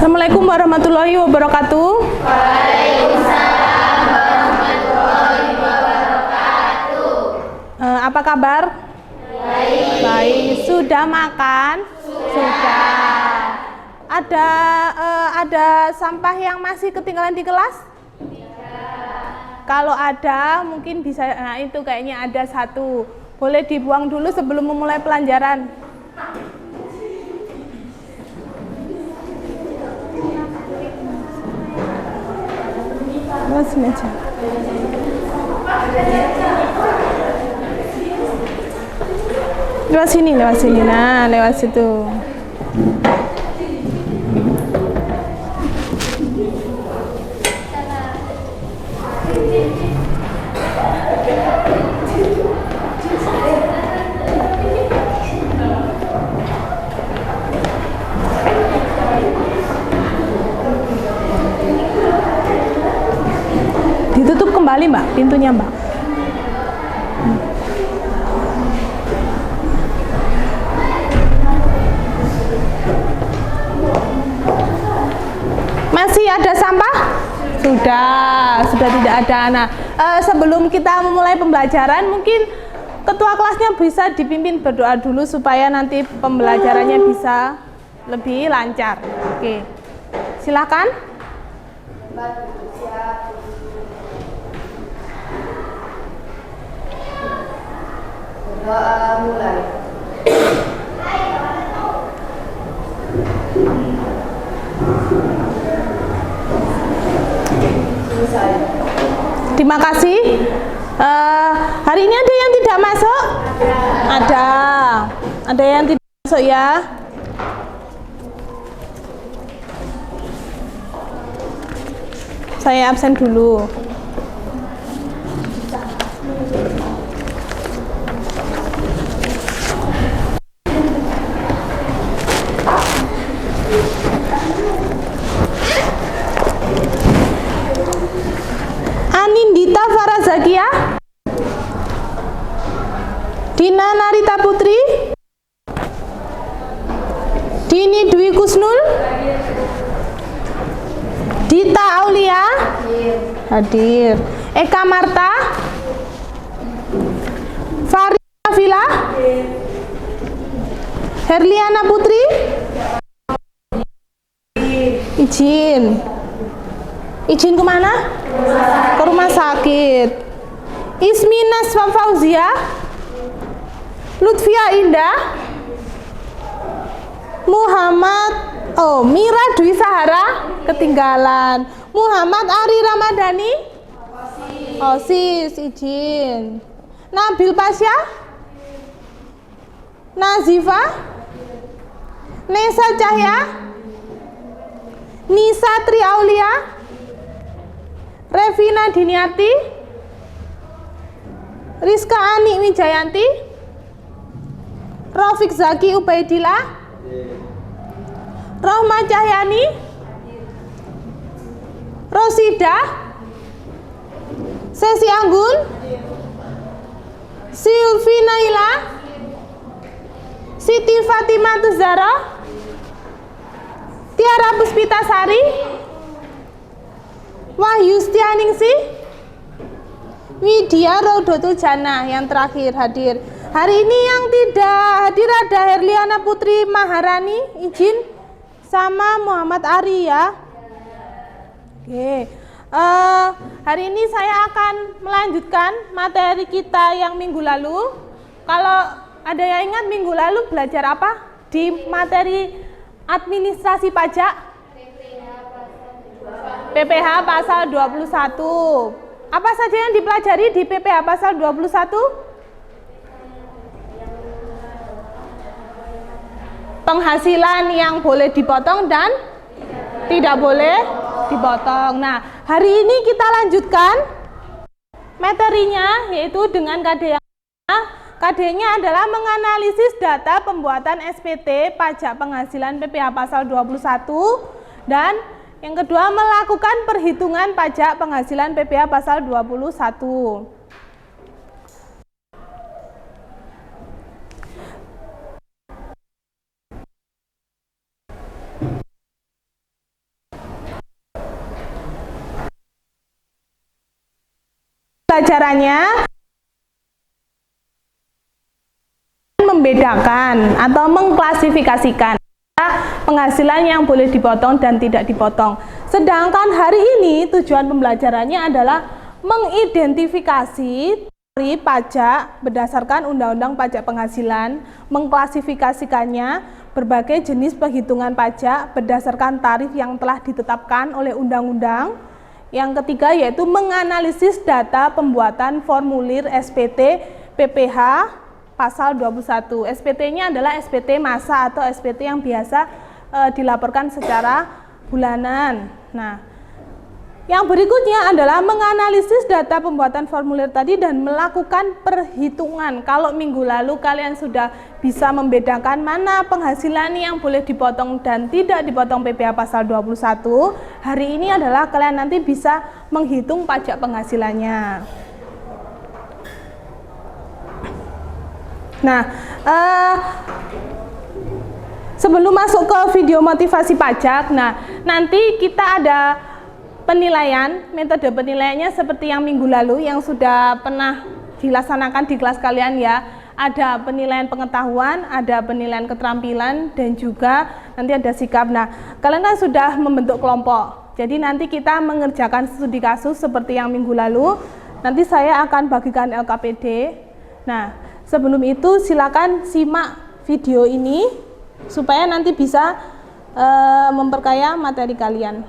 Assalamualaikum warahmatullahi wabarakatuh. Waalaikumsalam warahmatullahi wabarakatuh. Apa kabar? Baik. Baik. Sudah makan? Sudah. Ada sampah yang masih ketinggalan di kelas? Tidak. Kalau ada, mungkin bisa. Nah, itu kayaknya ada satu. Boleh dibuang dulu sebelum memulai pelajaran. Sini aja. Lewat sini. Nah, lewat situ. Ditutup kembali, Mbak, pintunya, Mbak. Masih ada sampah? Sudah tidak ada. Nah, sebelum kita memulai pembelajaran, mungkin ketua kelasnya bisa dipimpin berdoa dulu supaya nanti pembelajarannya bisa lebih lancar. Oke, silakan. Doa mulai. Terima kasih. Hari ini ada yang tidak masuk? Ada yang tidak masuk ya? Saya absen dulu. Anindita Farazakia, Dina Narita Putri, Dini Dwi Kusnul, Dita Aulia hadir, Eka Marta, Farida Vila, Herliana Putri, izin kemana? Ke rumah sakit. Ismina Fauzia, Lutfia Indah, Mira Dwi Sahara ketinggalan. Muhammad Ari Ramadhani, OSIS izin. Nabil Pasya, Nazifa, Nesa Cahya, Nisa Tri Aulia, Revina Diniati, Rizka Ani Wijayanti, Rafiq Zaki Ubaidillah, Rohma Cahyani, Rosida, Sesi Anggun, Silvi Naila, Siti Fatimah Tuzara, Tiara Puspitasari, Wahyu Setianingsih, Widya Raudotul Jannah yang terakhir hadir. Hari ini yang tidak hadir ada Herliana Putri Maharani, izin, sama Muhammad Ari ya. Oke. Hari ini saya akan melanjutkan materi kita yang minggu lalu. Kalau ada yang ingat minggu lalu belajar apa? Di materi administrasi pajak? PPh pasal 21. Apa saja yang dipelajari di PPh pasal 21? Penghasilan yang boleh dipotong dan tidak boleh dipotong. Nah, hari ini kita lanjutkan materinya, yaitu dengan KD yang KD-nya adalah menganalisis data pembuatan SPT pajak penghasilan PPh pasal 21 dan yang kedua melakukan perhitungan pajak penghasilan PPh pasal 21. Pelajarannya membedakan atau mengklasifikasikan penghasilan yang boleh dipotong dan tidak dipotong. Sedangkan hari ini tujuan pembelajarannya adalah mengidentifikasi dari pajak berdasarkan Undang-Undang Pajak Penghasilan, mengklasifikasikannya berbagai jenis penghitungan pajak berdasarkan tarif yang telah ditetapkan oleh undang-undang. Yang ketiga yaitu menganalisis data pembuatan formulir SPT PPh pasal 21. SPT-nya adalah SPT masa atau SPT yang biasa dilaporkan secara bulanan. Nah, yang berikutnya adalah menganalisis data pembuatan formulir tadi dan melakukan perhitungan. Kalau minggu lalu kalian sudah bisa membedakan mana penghasilan yang boleh dipotong dan tidak dipotong PPh pasal 21, hari ini adalah kalian nanti bisa menghitung pajak penghasilannya. Nah, sebelum masuk ke video motivasi pajak, nah nanti kita ada penilaian, metode penilaiannya seperti yang minggu lalu yang sudah pernah dilaksanakan di kelas kalian ya. Ada penilaian pengetahuan, ada penilaian keterampilan, dan juga nanti ada sikap. Nah, kalian kan sudah membentuk kelompok. Jadi nanti kita mengerjakan studi kasus seperti yang minggu lalu. Nanti saya akan bagikan LKPD. Nah, sebelum itu silakan simak video ini supaya nanti bisa memperkaya materi kalian.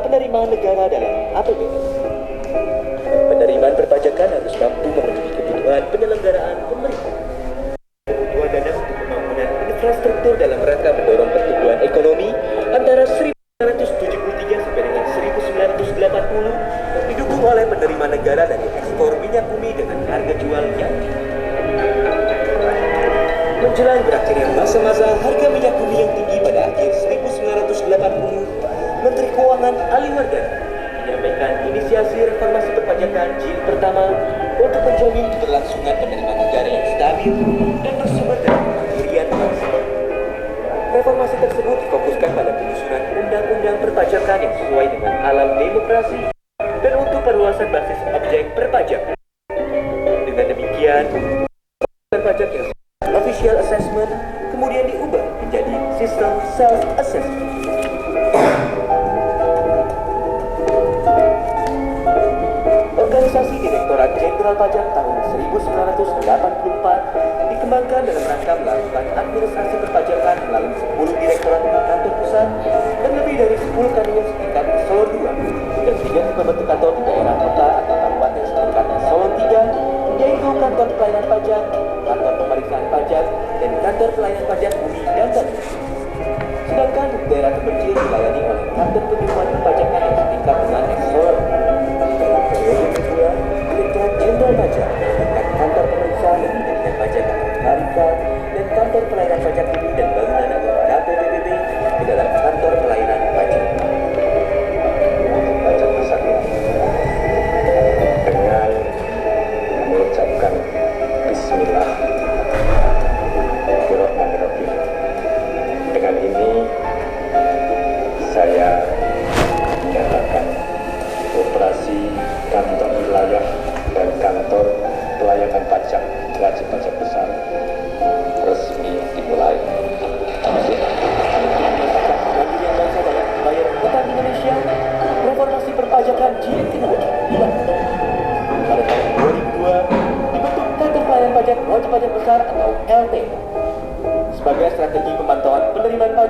Penerimaan negara dalam APBN. Penerimaan perpajakan harus mampu memenuhi kebutuhan penyelenggaraan pemerintah. Kebutuhan dana untuk pembangunan infrastruktur dalam rangka mendorong pertumbuhan ekonomi antara 1973 sampai dengan 1980 didukung oleh penerimaan negara dari ekspor minyak bumi dengan harga jual yang tinggi. Menjelang berakhirnya masa-masa harga minyak bumi yang tinggi pada akhir 1980, Menteri Keuangan Ali Wardana menyampaikan inisiasi reformasi perpajakan jilid pertama untuk menjamin keberlangsungan penerimaan negara yang stabil dan bersumber dari kemandirian bangsa. Reformasi tersebut difokuskan pada penyusunan undang-undang perpajakan yang sesuai dengan alam demokrasi dan untuk perluasan basis objek perpajakan. Dengan demikian, pajak yang official assessment kemudian diubah menjadi sistem self-assessment. Organisasi Direktorat Jenderal Pajak tahun 1984 dikembangkan dalam rangka melakukan administrasi perpajakan melalui 10 direktorat di kantor pusat dan lebih dari 10 kanwil setingkat eselon 2 dan 3 pembentuk kantor di daerah kota atau kabupaten setingkat eselon 3, yaitu kantor pelayanan pajak, kantor pemeriksaan pajak, dan kantor pelayanan pajak bumi dan bangunan. Sedangkan untuk daerah terpencil dilayani oleh kantor penyuluhan perpajakan yang setingkat dengan eselon. Periode kedua, Direktorat Jenderal Pajak melakukan kantor pemeriksaan dan pendidikan pajak atau KPK dan kantor pelayanan pajak bumi dan bangunan atau KPPBB ke dalam kantor pelayanan pajak. Pajak bersatu dengan mengucapkan Bismillah.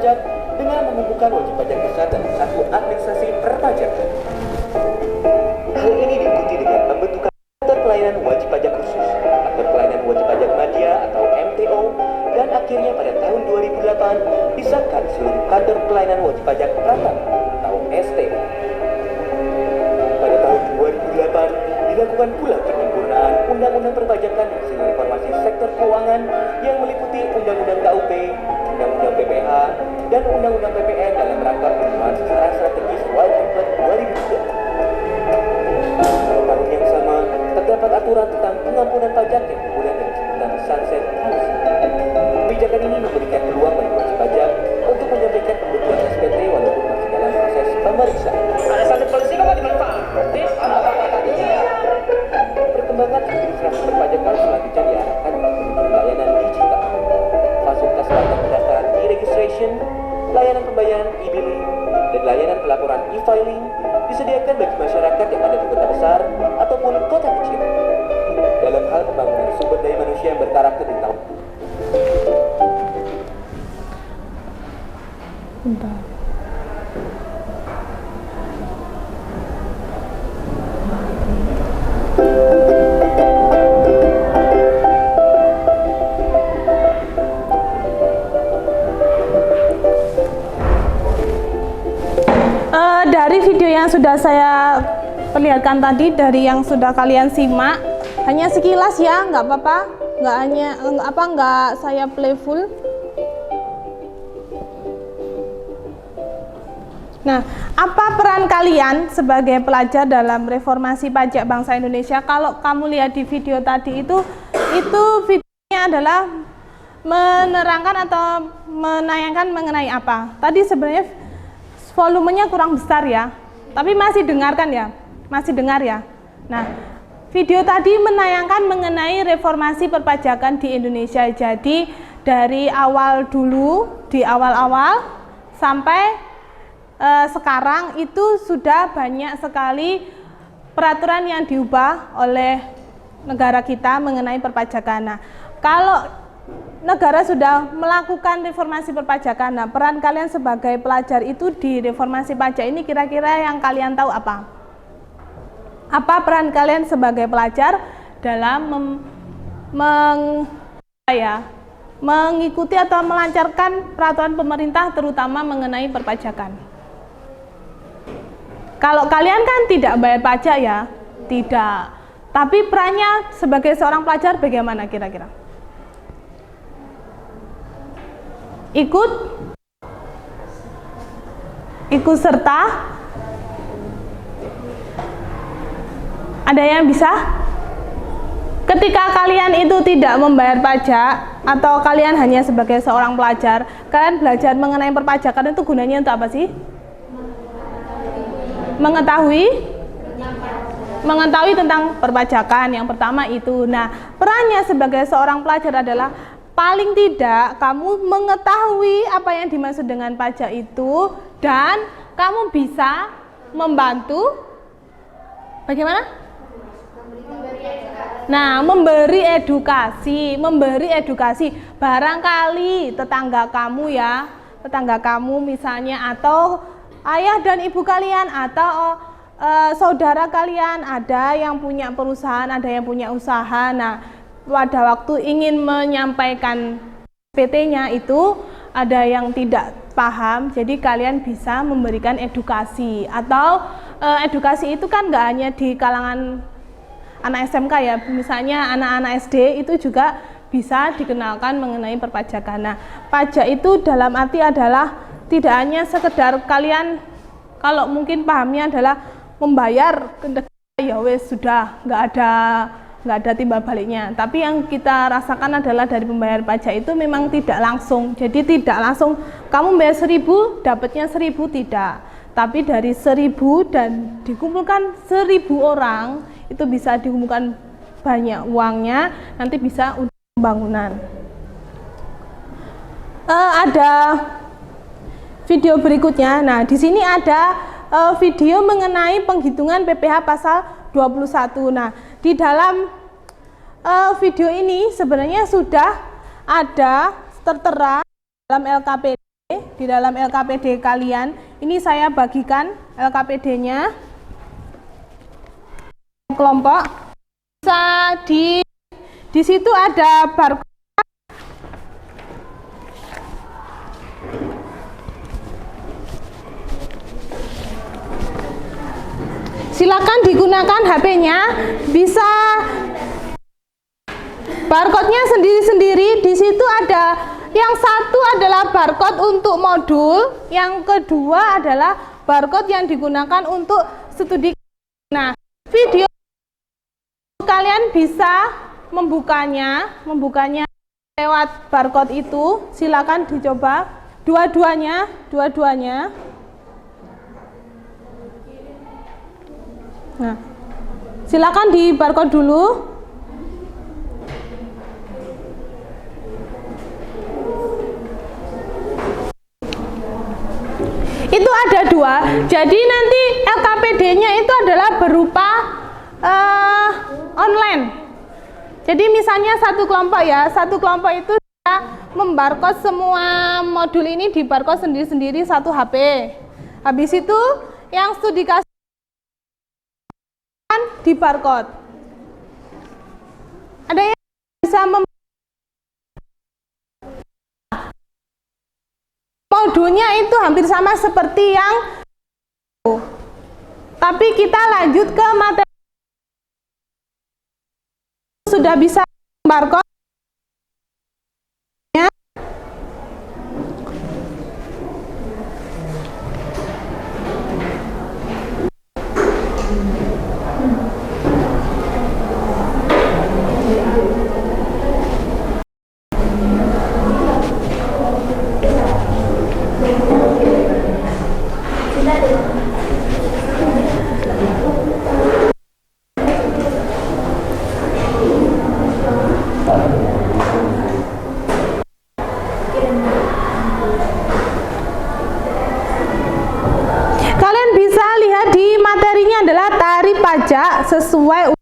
pajak dengan mengumpulkan wajib pajak besar dalam satu administrasi perpajakan. Hal ini diikuti dengan pembentukan kantor pelayanan wajib pajak khusus, kantor pelayanan wajib pajak madya atau MTO, dan akhirnya pada tahun 2008 disahkan seluruh kantor pelayanan wajib pajak pratama atau STO. Pada tahun 2008 dilakukan pula penyempurnaan Undang-Undang Perpajakan hasil reformasi sektor keuangan yang meliputi Undang-Undang KUP, Undang-Undang PPH, dan Undang-Undang PPN dalam rangka perubahan sasaran strategis wajib pajak 2002. Pada tahun yang sama, terdapat aturan tentang pengampunan pajak yang populer dengan sebutan sunset policy. Kebijakan ini memberikan peluang bagi wajib pajak untuk menyampaikan kebutuhan SPT walaupun masih dalam proses pemeriksaan. Ada sunset policy kok dimanfaatin? Perkembangan administrasi perpajakan selanjutnya diarahkan untuk menuju layanan digital. Fasilitas layanan pendaftaran e-registration, layanan pembayaran e-billing, dan layanan pelaporan e-filing disediakan bagi masyarakat yang ada di kota besar ataupun kota kecil. Dalam hal pembangunan sumber daya manusia yang berkarakter di tahun dari video yang sudah saya perlihatkan tadi, dari yang sudah kalian simak, hanya sekilas ya, nggak apa-apa, nggak saya play full. Nah, apa peran kalian sebagai pelajar dalam reformasi pajak bangsa Indonesia? Kalau kamu lihat di video tadi itu videonya adalah menerangkan atau menayangkan mengenai apa? Tadi sebenarnya volumenya kurang besar ya, tapi masih dengarkan ya, masih dengar ya. Nah, video tadi menayangkan mengenai reformasi perpajakan di Indonesia. Jadi dari awal dulu, di awal-awal sampai sekarang itu sudah banyak sekali peraturan yang diubah oleh negara kita mengenai perpajakan. Nah, kalau negara sudah melakukan reformasi perpajakan, nah peran kalian sebagai pelajar itu di reformasi pajak ini kira-kira yang kalian tahu apa? Apa peran kalian sebagai pelajar dalam mengikuti atau melancarkan peraturan pemerintah terutama mengenai perpajakan? Kalau kalian kan tidak bayar pajak ya, tidak. Tapi perannya sebagai seorang pelajar bagaimana kira-kira? Ikut serta? Ada yang bisa? Ketika kalian itu tidak membayar pajak atau kalian hanya sebagai seorang pelajar, kalian belajar mengenai perpajakan itu gunanya untuk apa sih? Mengetahui tentang perpajakan yang pertama itu. Nah, perannya sebagai seorang pelajar adalah paling tidak kamu mengetahui apa yang dimaksud dengan pajak itu dan kamu bisa membantu bagaimana? Nah, memberi edukasi. Barangkali tetangga kamu misalnya, atau ayah dan ibu kalian, atau saudara kalian ada yang punya perusahaan, ada yang punya usaha. Nah, pada waktu ingin menyampaikan PT-nya itu ada yang tidak paham, jadi kalian bisa memberikan edukasi. Atau edukasi itu kan nggak hanya di kalangan anak SMK ya, misalnya anak-anak SD itu juga bisa dikenalkan mengenai perpajakan. Nah, pajak itu dalam arti adalah tidak hanya sekedar kalian, kalau mungkin pahamnya adalah membayar ke negara, ya wes sudah, nggak ada timbal baliknya. Tapi yang kita rasakan adalah dari pembayar pajak itu memang tidak langsung. Jadi tidak langsung kamu bayar 1.000 dapatnya 1.000, tidak. Tapi dari 1.000 dan dikumpulkan 1.000 orang itu bisa dikumpulkan banyak uangnya, nanti bisa untuk pembangunan. Ada video berikutnya. Nah, di sini ada video mengenai penghitungan PPh pasal 21. Nah, di dalam video ini sebenarnya sudah ada tertera dalam LKPD di dalam LKPD kalian. Ini saya bagikan LKPD-nya. Kelompok bisa di situ ada barcode. Silakan digunakan HP-nya, bisa barcode-nya sendiri-sendiri. Di situ ada yang satu adalah barcode untuk modul, yang kedua adalah barcode yang digunakan untuk studi. Nah, video kalian bisa membukanya lewat barcode itu. Silakan dicoba dua-duanya. Nah, silakan di barcode dulu. Itu ada dua. Jadi nanti LKPD-nya itu adalah berupa online. Jadi misalnya satu kelompok ya, satu kelompok itu membarcode semua modul ini di barcode sendiri-sendiri satu HP. Habis itu yang studi kasus di barcode. Ada yang bisa modulnya itu hampir sama seperti yang tapi kita lanjut ke materi. Sudah bisa barcode. Sesuai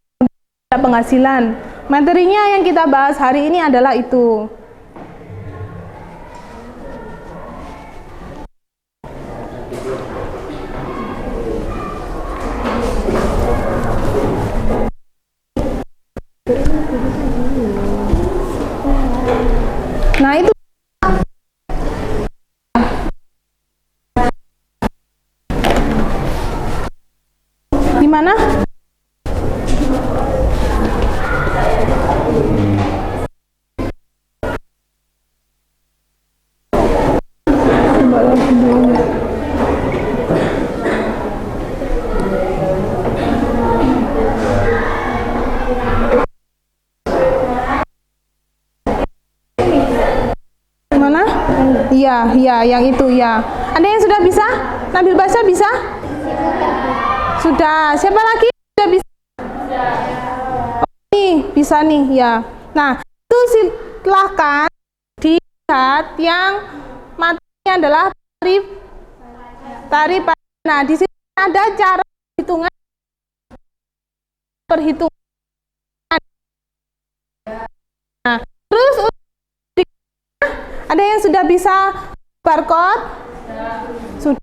penghasilan. Materinya yang kita bahas hari ini adalah itu. Nah, itu di mana? Iya, yang itu ya. Ada yang sudah bisa? Nabil Basya bisa? Sudah. Siapa lagi? Sudah bisa? Oh, nih, bisa nih ya. Nah, itu silahkan dilihat yang materinya adalah tarif. Nah, di sini ada cara perhitungan. Nah, terus ada yang sudah bisa barcode? Sudah.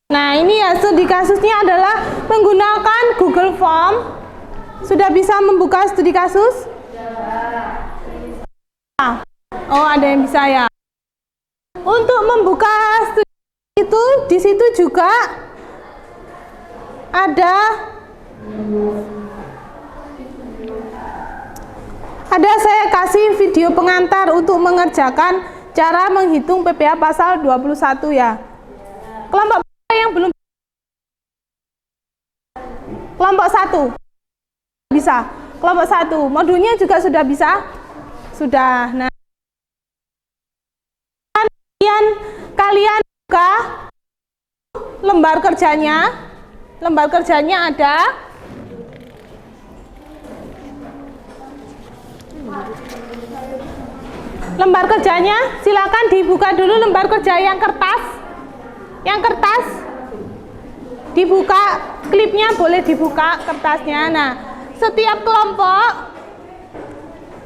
Nah, ini ya studi kasusnya adalah menggunakan Google Form. Sudah bisa membuka studi kasus? Oh, ada yang bisa ya. Untuk membuka studi itu di situ juga ada saya kasih video pengantar untuk mengerjakan cara menghitung PPh pasal 21 ya. Kelompok yang belum, kelompok 1 bisa, kelompok 1 modulnya juga sudah bisa, sudah. Nah, kalian buka lembar kerjanya ada. Lembar kerjanya silakan dibuka dulu, lembar kerja yang kertas. Yang kertas dibuka, klipnya boleh dibuka kertasnya. Nah, setiap kelompok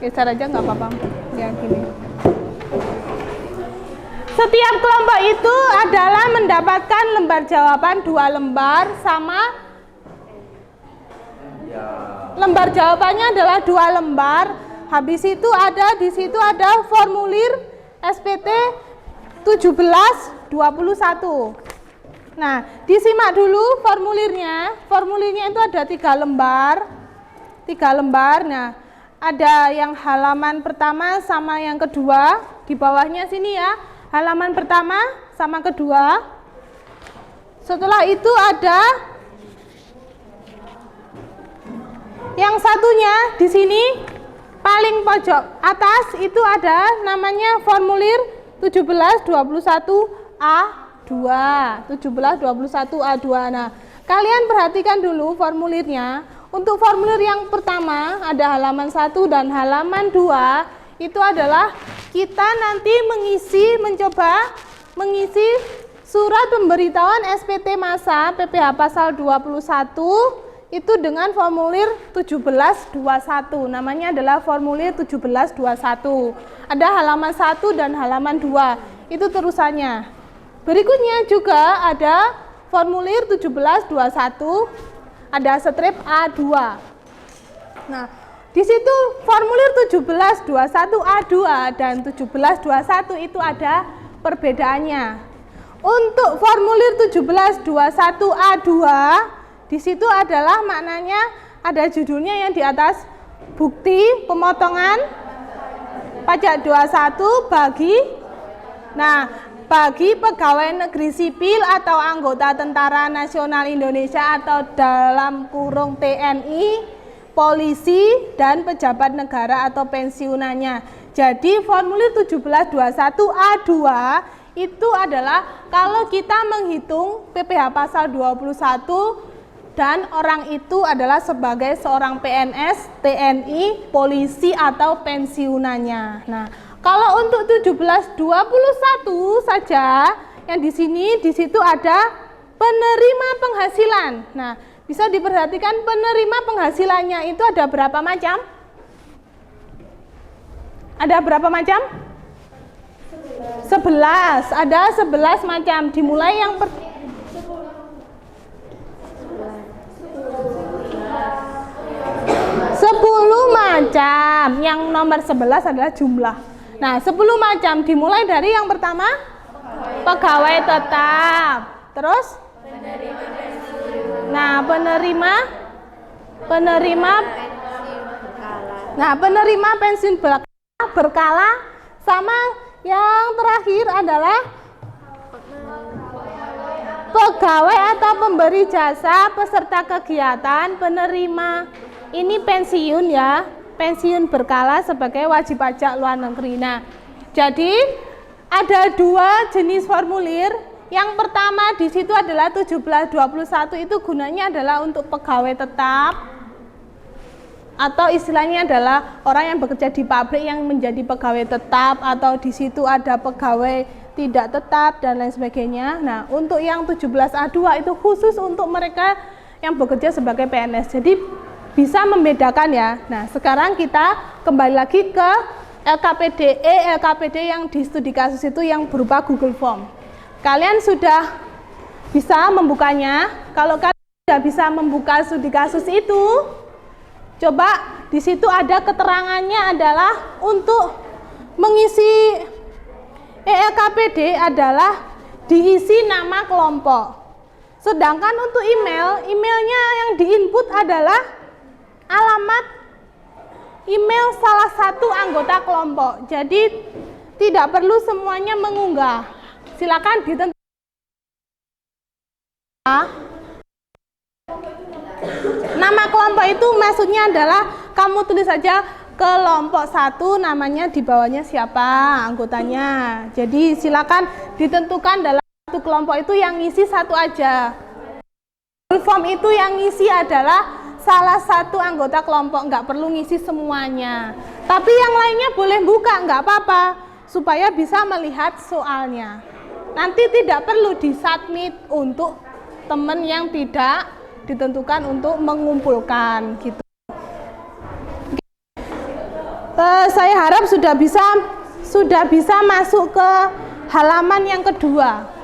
Geser aja nggak apa-apa. Ya gini. Setiap kelompok itu adalah mendapatkan lembar jawaban 2 lembar sama lembar jawabannya adalah 2 lembar. Habis itu di situ ada formulir SPT 1721. Nah, disimak dulu formulirnya. Formulirnya itu ada 3 lembar. 3 lembar. Nah, ada yang halaman pertama sama yang kedua. Di bawahnya sini ya. Halaman pertama sama kedua. Setelah itu ada yang satunya di sini paling pojok atas itu ada namanya formulir 1721A2. 1721A2. Nah, kalian perhatikan dulu formulirnya. Untuk formulir yang pertama ada halaman 1 dan halaman 2 itu adalah kita nanti mencoba mengisi surat pemberitahuan SPT masa PPh pasal 21 itu dengan formulir 1721. Namanya adalah formulir 1721. Ada halaman 1 dan halaman 2. Itu terusannya. Berikutnya juga ada formulir 1721, ada strip A2. Nah, di situ formulir 1721A2 dan 1721 itu ada perbedaannya. Untuk formulir 1721A2 di situ adalah maknanya ada judulnya yang di atas, bukti pemotongan pajak 21 bagi pegawai negeri sipil atau anggota Tentara Nasional Indonesia atau dalam kurung TNI, polisi, dan pejabat negara atau pensiunannya. Jadi formulir 1721A2 itu adalah kalau kita menghitung PPh pasal 21 dan orang itu adalah sebagai seorang PNS, TNI, polisi atau pensiunannya. Nah, kalau untuk 1721 saja yang di situ ada penerima penghasilan. Nah, bisa diperhatikan penerima penghasilannya itu ada berapa macam? Ada berapa macam? 11. Ada 11 macam. Dimulai yang 10 macam. Yang nomor 11 adalah jumlah. Nah, 10 macam dimulai dari yang pertama pegawai tetap. Terus penerima pensiun berkala sama yang terakhir adalah pegawai atau pemberi jasa peserta kegiatan penerima ini pensiun ya. Pensiun berkala sebagai wajib pajak luar negeri. Nah, jadi ada 2 jenis formulir. Yang pertama di situ adalah 1721 itu gunanya adalah untuk pegawai tetap atau istilahnya adalah orang yang bekerja di pabrik yang menjadi pegawai tetap, atau di situ ada pegawai tidak tetap dan lain sebagainya. Nah, untuk yang 17A2 itu khusus untuk mereka yang bekerja sebagai PNS. Jadi bisa membedakan ya. Nah, sekarang kita kembali lagi ke LKPD yang di studi kasus itu yang berupa Google Form. Kalian sudah bisa membukanya. Kalau kalian sudah bisa membuka studi kasus itu, coba di situ ada keterangannya adalah untuk mengisi LKPD adalah diisi nama kelompok. Sedangkan untuk emailnya yang diinput adalah alamat email salah satu anggota kelompok. Jadi tidak perlu semuanya mengunggah. Silakan ditentukan. Nama kelompok itu maksudnya adalah kamu tulis saja kelompok 1, namanya di bawahnya siapa anggotanya. Jadi silakan ditentukan dalam satu kelompok itu yang ngisi satu aja. Form itu yang ngisi adalah salah satu anggota kelompok, nggak perlu ngisi semuanya. Tapi yang lainnya boleh buka, nggak apa-apa, supaya bisa melihat soalnya. Nanti tidak perlu disubmit untuk teman yang tidak ditentukan untuk mengumpulkan gitu. Saya harap sudah bisa masuk ke halaman yang kedua.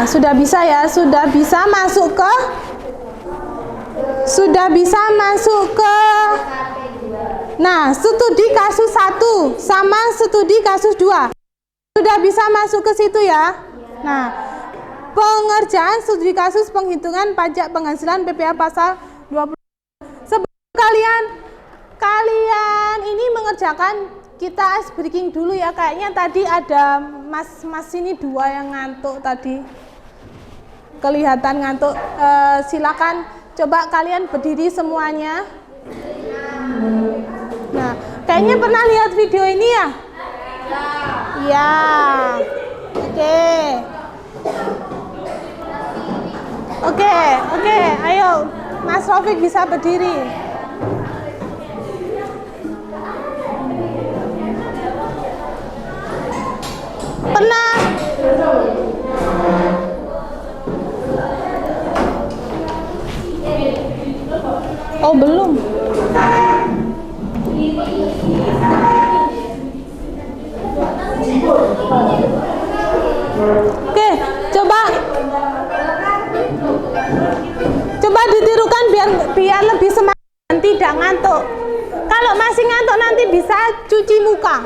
Sudah bisa ya, sudah bisa masuk ke nah, studi kasus 1 sama studi kasus 2. Sudah bisa masuk ke situ ya. Nah, pengerjaan studi kasus penghitungan pajak penghasilan PPh pasal 20. Sebelum kalian ini mengerjakan, kita ice breaking dulu ya. Kayaknya tadi ada mas ini 2 yang ngantuk tadi. Kelihatan ngantuk. Silakan coba kalian berdiri semuanya. Nah, kayaknya pernah lihat video ini ya? Ya. Oke, ayo Mas Rafiq bisa berdiri. Pernah? Oh, belum. Oke, coba ditirukan biar lebih semangat dan tidak ngantuk. Kalau masih ngantuk nanti bisa cuci muka.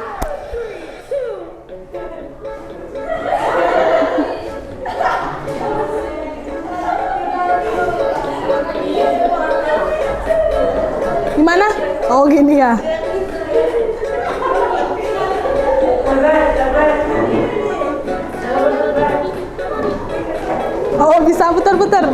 Gimana? Oh, gini ya. Oh, bisa putar-putar.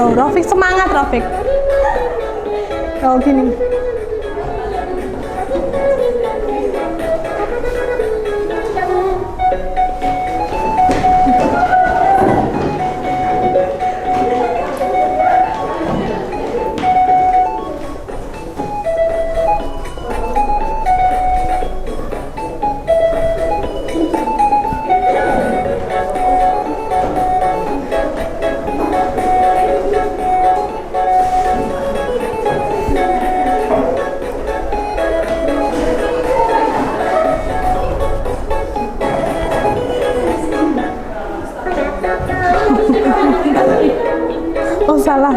Oh, Rafiq semangat, Rafiq. Oh, gini. Oh, salah.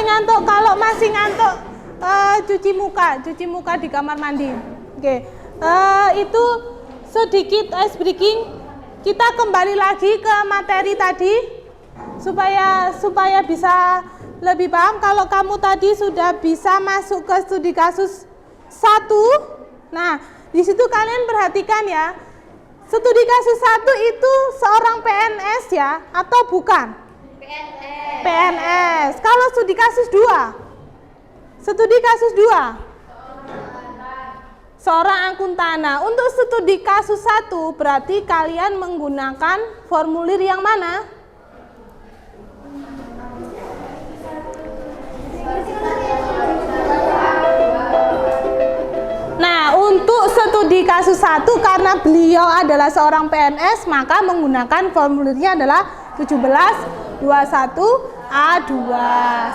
masih ngantuk? Kalau masih ngantuk, cuci muka di kamar mandi. Oke. Itu sedikit ice breaking. Kita kembali lagi ke materi tadi supaya bisa lebih paham. Kalau kamu tadi sudah bisa masuk ke studi kasus 1. Nah, di situ kalian perhatikan ya. Studi kasus 1 itu seorang PNS ya atau bukan? PNS. Kalau studi kasus 2? Studi kasus 2? Seorang akuntan. Nah, untuk studi kasus 1 berarti kalian menggunakan formulir yang mana? Nah, untuk studi kasus 1 karena beliau adalah seorang PNS, maka menggunakan formulirnya adalah 1721A2.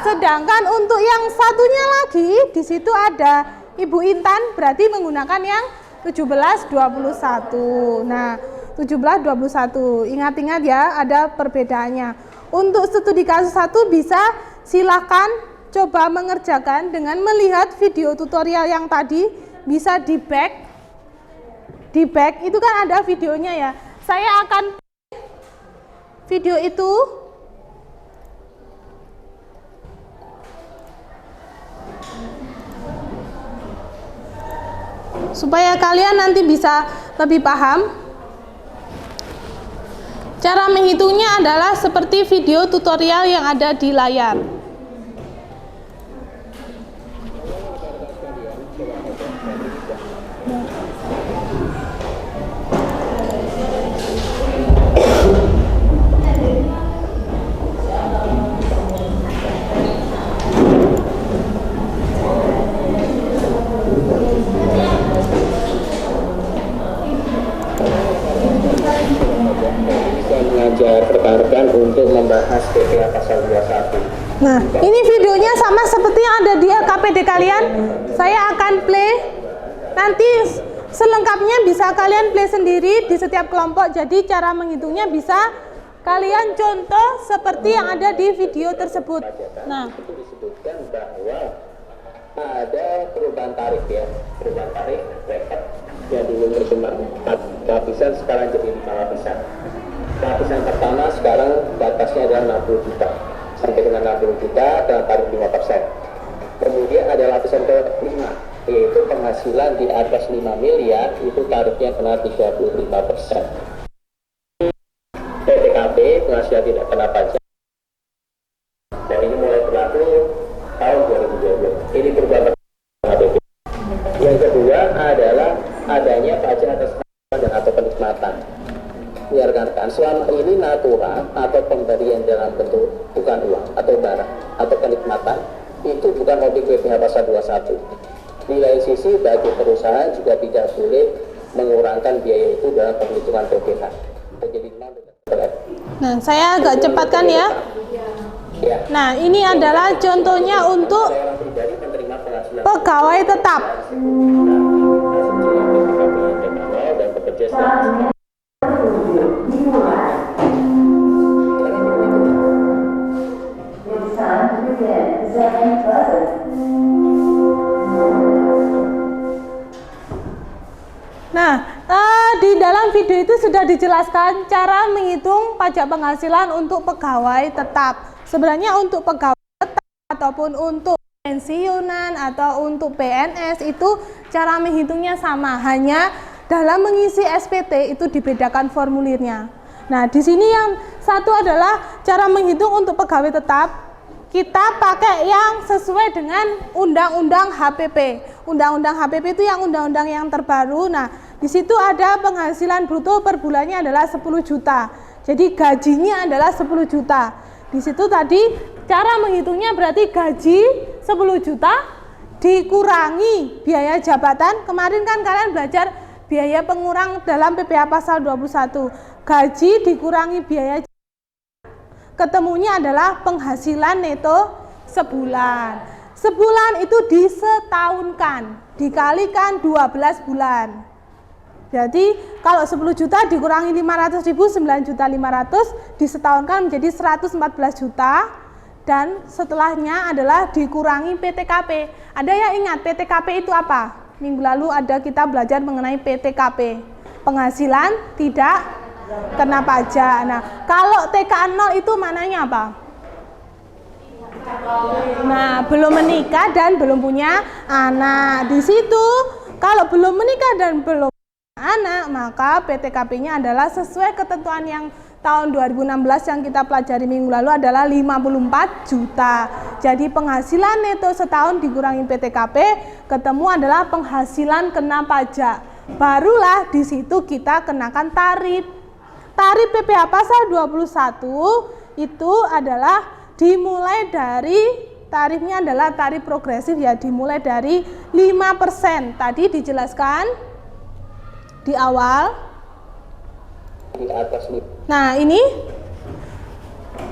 Sedangkan untuk yang satunya lagi di situ ada Ibu Intan, berarti menggunakan yang 1721. Nah, 1721. Ingat-ingat ya, ada perbedaannya. Untuk studi kasus 1 bisa silakan coba mengerjakan dengan melihat video tutorial yang tadi, bisa di back. Di back itu kan ada videonya ya. Saya akan video itu. Supaya kalian nanti bisa lebih paham. Cara menghitungnya adalah seperti video tutorial yang ada di layar. Rekan-rekan untuk membahas PPA pasal 21. Nah, ini videonya sama seperti yang ada di LKPD kalian. Saya akan play. Nanti selengkapnya bisa kalian play sendiri di setiap kelompok. Jadi cara menghitungnya bisa kalian contoh seperti yang ada di video tersebut. Nah, itu disebutkan bahwa ada perubahan tarif ya, perubahan tarif rekap yang dulu berkembang 4 lapisan sekarang jadi 5 lapisan. Lapisan pertama sekarang batasnya adalah 60 juta sampai dengan 60 juta dengan tarif 5%. Kemudian ada lapisan ke-5 yaitu penghasilan di atas 5 miliar itu tarifnya kena 35%. PTKP penghasilan tidak kena pajak. Dan ini mulai berlaku tahun 2020. Ini perubahan PTKP. Yang kedua adalah adanya pajak atas dan atau penikmatan. Ya rekan-rekan, selama ini natura atau pemberian dalam bentuk bukan uang atau barang atau kenikmatan itu bukan objek PPh pasal 21. Di lain sisi bagi perusahaan juga tidak boleh mengurangkan biaya itu dalam penghitungan PPh. Jadi nah, saya agak cepatkan ya. Nah, ini adalah contohnya untuk pegawai tetap. Nah, di dalam video itu sudah dijelaskan cara menghitung pajak penghasilan untuk pegawai tetap. Sebenarnya untuk pegawai tetap ataupun untuk pensiunan atau untuk PNS itu cara menghitungnya sama, hanya dalam mengisi SPT itu dibedakan formulirnya. Nah, di sini yang satu adalah cara menghitung untuk pegawai tetap. Kita pakai yang sesuai dengan Undang-Undang HPP. Undang-Undang HPP itu yang undang-undang yang terbaru. Nah, di situ ada penghasilan bruto per bulannya adalah 10 juta. Jadi gajinya adalah 10 juta. Di situ tadi cara menghitungnya berarti gaji 10 juta dikurangi biaya jabatan. Kemarin kan kalian belajar biaya pengurang dalam PPh pasal 21. Gaji dikurangi biaya jabatan. Ketemunya adalah penghasilan neto sebulan. Sebulan itu disetahunkan, dikalikan 12 bulan. Jadi kalau 10 juta dikurangi 500.000, 9.500.000 disetahunkan menjadi 114 juta. dan setelahnya adalah dikurangi PTKP. Ada yang ingat PTKP itu apa? Minggu lalu ada kita belajar mengenai PTKP, penghasilan tidak kena pajak. Nah, kalau TKA 0 itu maknanya apa? Nah, belum menikah dan belum punya anak. Di situ kalau belum menikah dan belum punya anak, maka PTKP-nya adalah sesuai ketentuan yang tahun 2016 yang kita pelajari minggu lalu adalah 54 juta. Jadi penghasilan neto setahun dikurangi PTKP, ketemu adalah penghasilan kena pajak. Barulah di situ kita kenakan tarif. Tarif PPh pasal 21 itu adalah dimulai dari tarifnya adalah tarif progresif ya, dimulai dari 5%. Tadi dijelaskan di awal. Nah, ini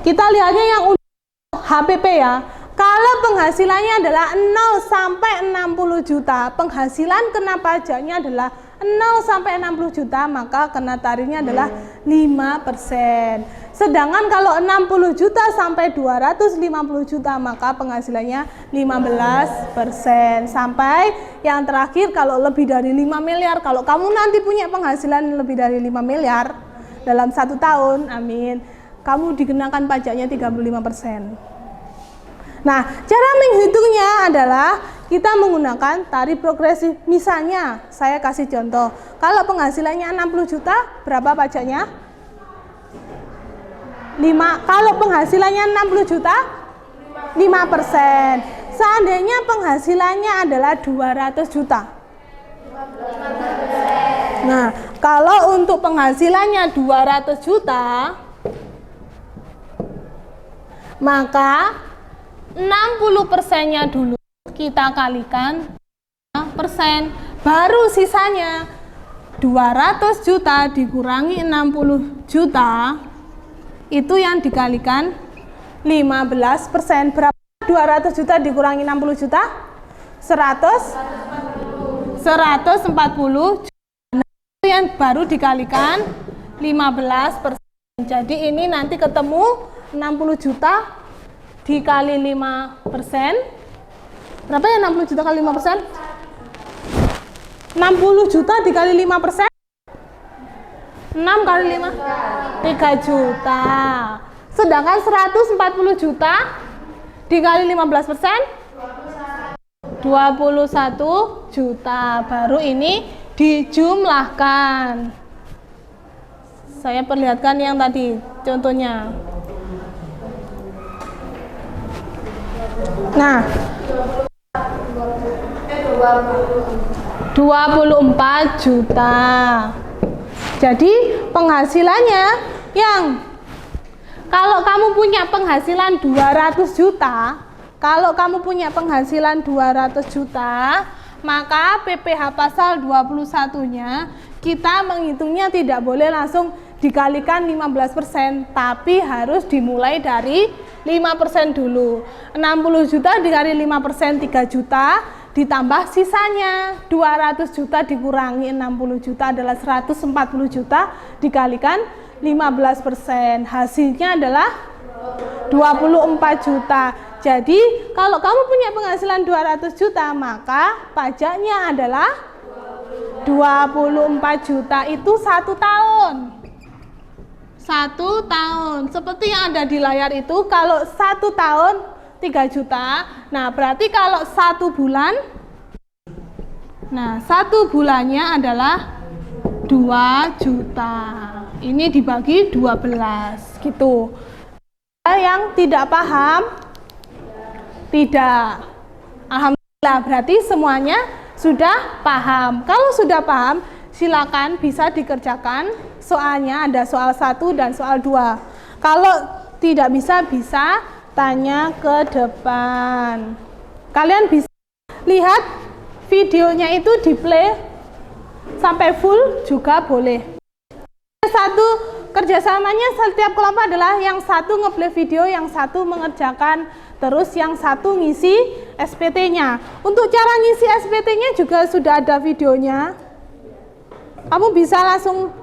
kita lihatnya yang untuk HPP ya. Kalau penghasilannya adalah 0 sampai 60 juta, penghasilan kena pajaknya adalah 0 sampai 60 juta, maka kena tarifnya adalah 5%. Sedangkan kalau 60 juta sampai 250 juta, maka penghasilannya 15%. Sampai yang terakhir kalau lebih dari 5 miliar, kalau kamu nanti punya penghasilan lebih dari 5 miliar dalam 1 tahun, amin, kamu dikenakan pajaknya 35%. Nah, cara menghitungnya adalah kita menggunakan tarif progresif. Misalnya, saya kasih contoh, kalau penghasilannya 60 juta, berapa pajaknya? 5. Kalau penghasilannya 60 juta, 5%. Seandainya penghasilannya adalah 200 juta. Nah, kalau untuk penghasilannya 200 juta, maka 60%-nya dulu kita kalikan persen, baru sisanya 200 juta dikurangi 60 juta, itu yang dikalikan 15%. Berapa 200 juta dikurangi 60 juta? 140 juta. Nah, itu yang baru dikalikan 15%. Jadi ini nanti ketemu 60 juta dikali 5%. Berapa ya 60 juta kali 5%? 60 juta dikali 5%? 6 kali 5? 3 juta. Sedangkan 140 juta dikali 15%? 21 juta. Baru ini dijumlahkan. Saya perlihatkan yang tadi contohnya. Nah, 24 juta. Jadi penghasilannya yang kalau kamu punya penghasilan 200 juta, kalau kamu punya penghasilan 200 juta, maka PPh pasal 21-nya kita menghitungnya tidak boleh langsung dikalikan 15%, tapi harus dimulai dari 5% dulu. 60 juta dikali 5% 3 juta, ditambah sisanya 200 juta dikurangi 60 juta adalah 140 juta dikalikan 15%. Hasilnya adalah 24 juta. Jadi kalau kamu punya penghasilan 200 juta, maka pajaknya adalah 24 juta itu 1 tahun. 1 tahun. Seperti yang ada di layar itu, kalau 1 tahun 3 juta. Nah, berarti kalau 1 bulan, nah 1 bulannya adalah 2 juta. Ini dibagi 12 gitu. Yang tidak paham, tidak. Alhamdulillah, berarti semuanya sudah paham. Kalau sudah paham, silakan bisa dikerjakan. Soalnya ada soal 1 dan soal 2. Kalau tidak bisa tanya ke depan. Kalian bisa lihat videonya itu di play sampai full juga boleh. Satu kerjasamanya setiap kelompok adalah yang satu ngeplay video, yang satu mengerjakan, terus yang satu ngisi SPT-nya. Untuk cara ngisi SPT-nya juga sudah ada videonya. Kamu bisa langsung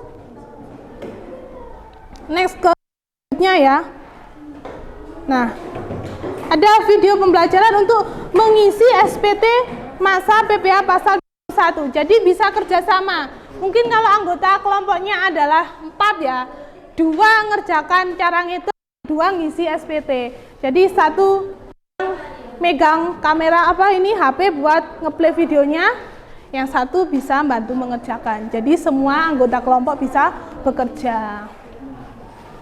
next ke ya. Nah, ada video pembelajaran untuk mengisi SPT masa PPH pasal 1. Jadi bisa kerjasama. Mungkin kalau anggota kelompoknya adalah 4 ya, 2 ngerjakan cara ngitung, 2 ngisi SPT. Jadi 1 megang kamera HP buat ngeplay videonya, yang 1 bisa bantu mengerjakan. Jadi semua anggota kelompok bisa bekerja.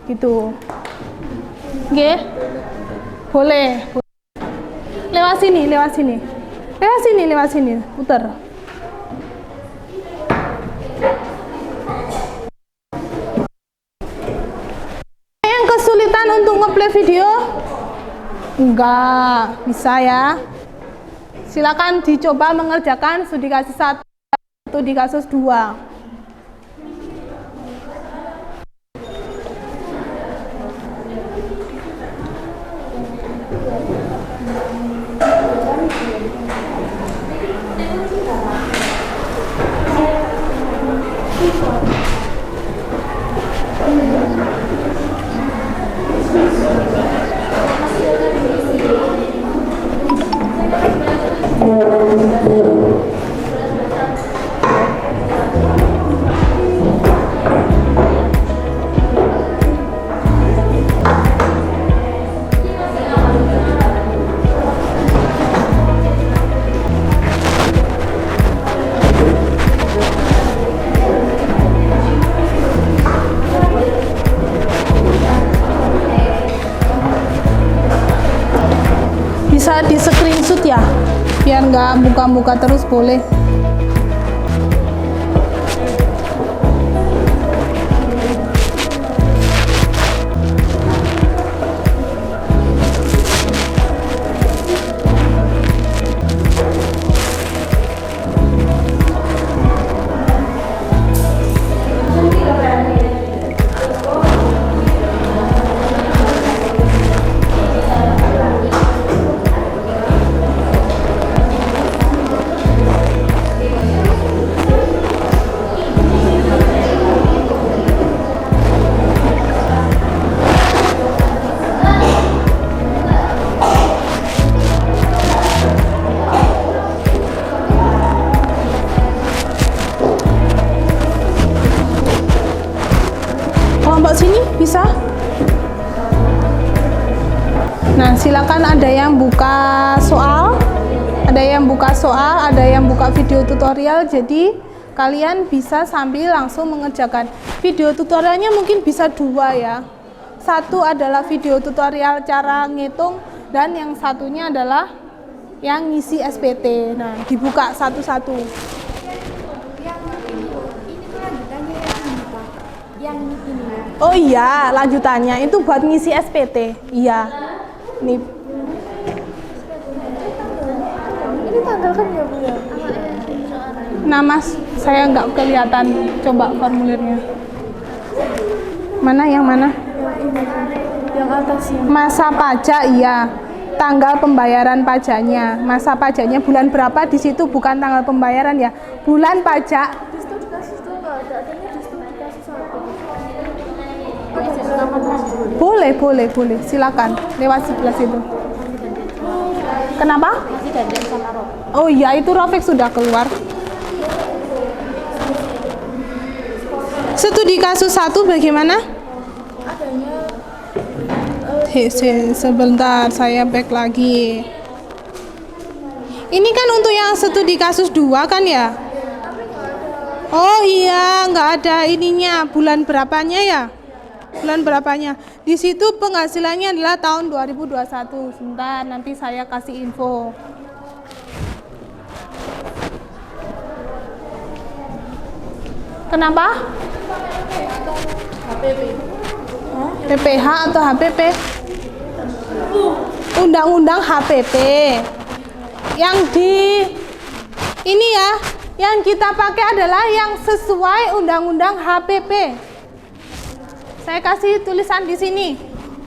Gitu. Oke. Boleh. Lewat sini. Putar. Yang kesulitan untuk ngeplay video? Enggak, bisa ya. Silakan dicoba mengerjakan studi kasus 1, studi kasus 2. Bisa di screenshot ya, biar nggak buka-buka terus, boleh. Kelompok sini bisa. Nah, silakan, ada yang buka soal, ada yang buka video tutorial. Jadi kalian bisa sambil langsung mengerjakan. Video tutorialnya mungkin bisa 2 ya. 1 adalah video tutorial cara ngitung, dan yang satunya adalah yang ngisi SPT. Nah, dibuka satu-satu. Oh iya, lanjutannya itu buat ngisi SPT. Iya. Nih. Ini tanggal kan ya, Bu ya? Nah, Mas, saya nggak kelihatan. Coba formulirnya. Mana yang mana? Yang atas ini. Masa pajak, iya. Tanggal pembayaran pajaknya. Masa pajaknya bulan berapa, di situ bukan tanggal pembayaran ya. Bulan pajak. Di studi kasus 2 nggak ada, adanya di studi kasus 1. Boleh. Silakan. Lewat sebelah situ. Kenapa? Oh iya, itu Rafiq sudah keluar. Studi kasus 1 bagaimana? Sebentar, saya back lagi. Ini kan untuk yang studi kasus 2 kan ya? Oh iya, nggak ada ininya, bulan berapanya ya? Bulan berapanya? Di situ penghasilannya adalah tahun 2021. Sebentar, nanti saya kasih info. Kenapa? PPH atau HPP? Undang-undang HPP. Yang di ini ya, yang kita pakai adalah yang sesuai undang-undang HPP. Saya kasih tulisan di sini,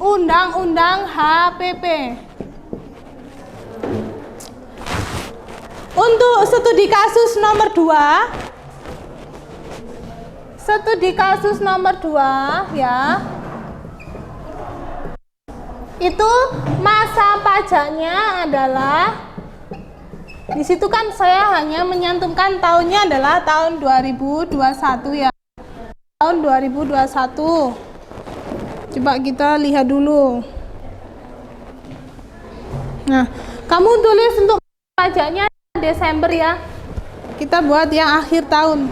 Undang-Undang HPP. Untuk studi kasus nomor 2, studi kasus nomor 2 ya. Itu masa pajaknya adalah, di situ kan saya hanya menyantumkan tahunnya adalah tahun 2021 ya. Tahun 2021. Coba kita lihat dulu. Nah, kamu tulis untuk pajaknya Desember ya. Kita buat yang akhir tahun.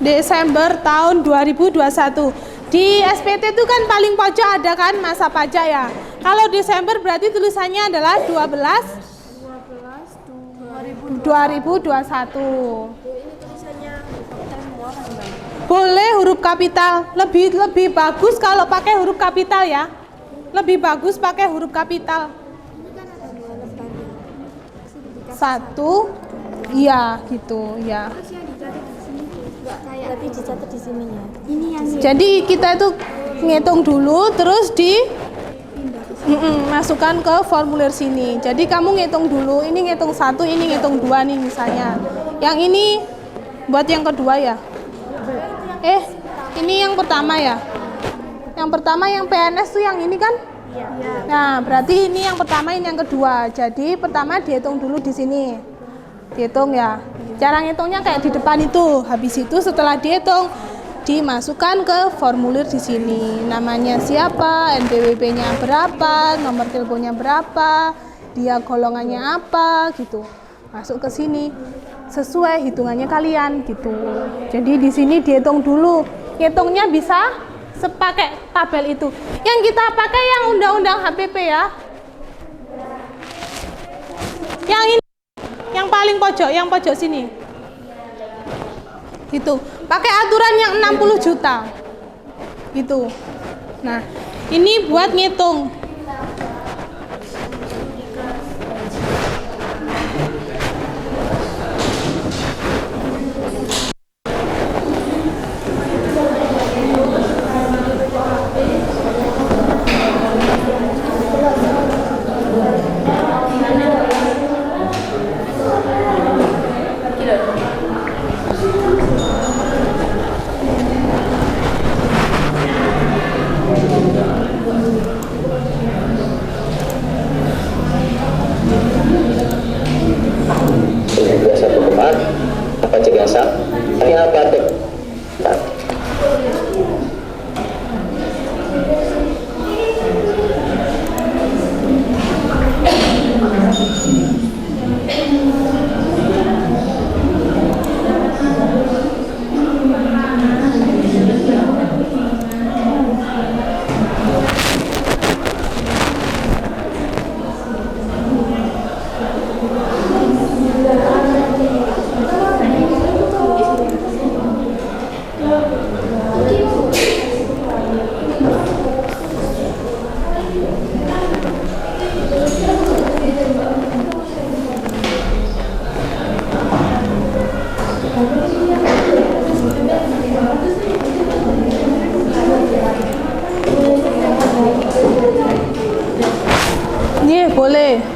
Desember tahun 2021. Di SPT itu kan paling pojok ada kan masa pajak ya. Kalau Desember berarti tulisannya adalah 2021. Boleh huruf kapital. Lebih bagus kalau pakai huruf kapital ya. Lebih bagus pakai huruf kapital. Satu, iya gitu ya. Berarti dicatat di sininya. Ini yang Jadi kita itu ngitung dulu terus masukkan ke formulir sini. Jadi kamu ngitung dulu, ini ngitung 1, ini ngitung 2 nih misalnya. Yang ini buat yang kedua ya. Ini yang pertama ya. Yang pertama yang PNS tuh yang ini kan? Nah, berarti ini yang pertama, ini yang kedua. Jadi pertama dihitung dulu di sini. Dihitung ya. Cara ngitungnya kayak di depan itu. Habis itu setelah dihitung dimasukkan ke formulir di sini. Namanya siapa, NPWP-nya berapa, nomor teleponnya berapa, dia golongannya apa gitu. Masuk ke sini sesuai hitungannya kalian gitu. Jadi di sini dihitung dulu. Ngitungnya bisa sepakai tabel itu. Yang kita pakai yang undang-undang HPP ya. Yang ini, yang paling pojok, yang pojok sini. Gitu. Pakai aturan yang 60 juta. Gitu. Nah, ini buat ngitung.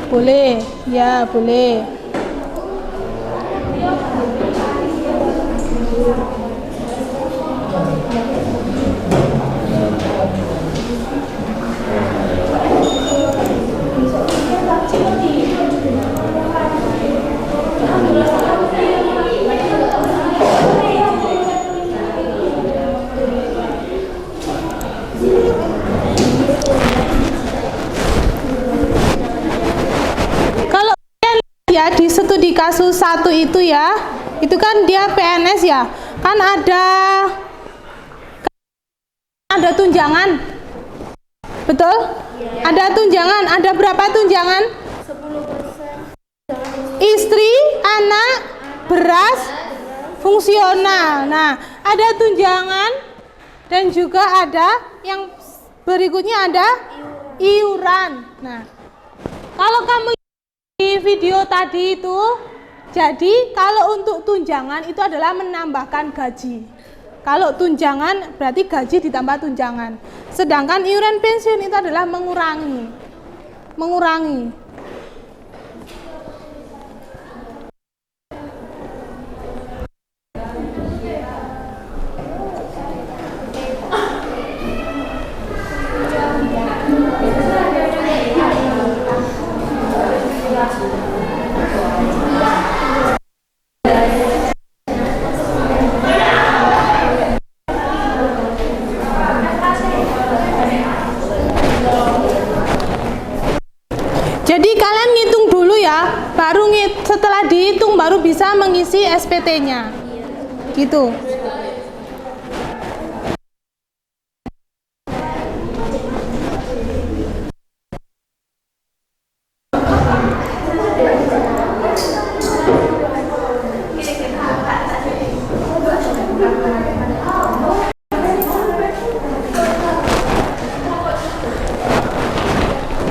Boleh, ya boleh. Ya di studi kasus 1 itu ya, itu kan dia PNS ya, kan ada tunjangan, betul? Ada tunjangan, ada berapa tunjangan? 10%. Istri, anak, beras, fungsional. Nah, ada tunjangan dan juga ada yang berikutnya ada iuran. Nah, kalau kamu di video tadi itu, jadi kalau untuk tunjangan itu adalah menambahkan gaji. Kalau tunjangan berarti gaji ditambah tunjangan. Sedangkan iuran pensiun itu adalah mengurangi. Jadi kalian ngitung dulu ya, baru setelah dihitung baru bisa mengisi SPT-nya. Gitu.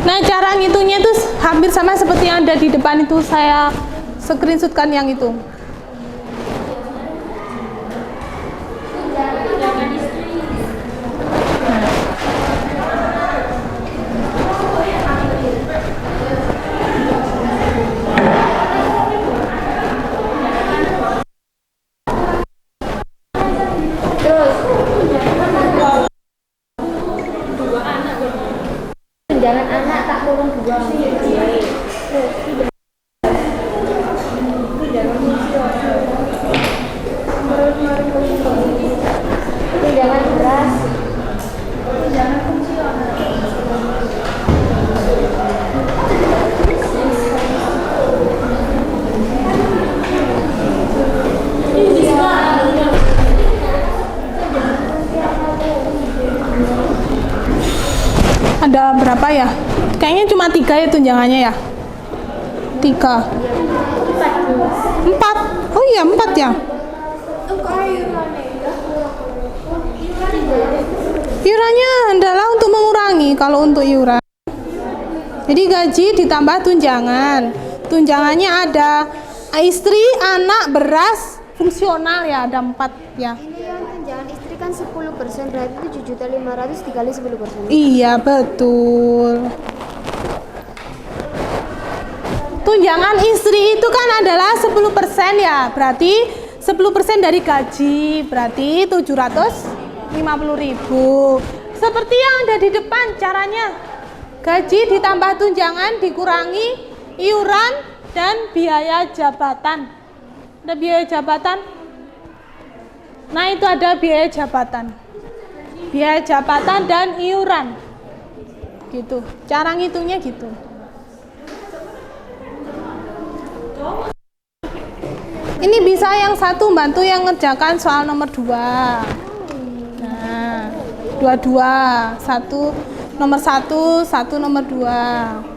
Nah, cara ngitungnya itu hampir sama seperti yang ada di depan itu. Saya screenshotkan yang itu. Tunjangan anak tak kurang 2. Tunjangan beras. Tunjangan fungsional. Ada berapa ya? Kayaknya cuma 3 ya tunjangannya ya. 3. 4. Oh iya 4 ya. Iurannya adalah untuk mengurangi kalau untuk iuran. Jadi gaji ditambah tunjangan. Tunjangannya ada istri, anak, beras, fungsional ya, ada 4 ya. Ini yang tunjangan istri kan 10%, berarti 7.500.000 dikali 10%. Iya betul. Tunjangan istri itu kan adalah 10% ya, berarti 10% dari gaji, berarti 750.000. Seperti yang ada di depan caranya. Gaji ditambah tunjangan dikurangi iuran dan biaya jabatan. Ada biaya jabatan? Nah, itu ada biaya jabatan. Biaya jabatan dan iuran. Gitu. Cara ngitungnya gitu. Ini bisa yang satu bantu yang ngerjakan soal nomor 2. Nah, 2, 1 nomor 1, 1 nomor 2.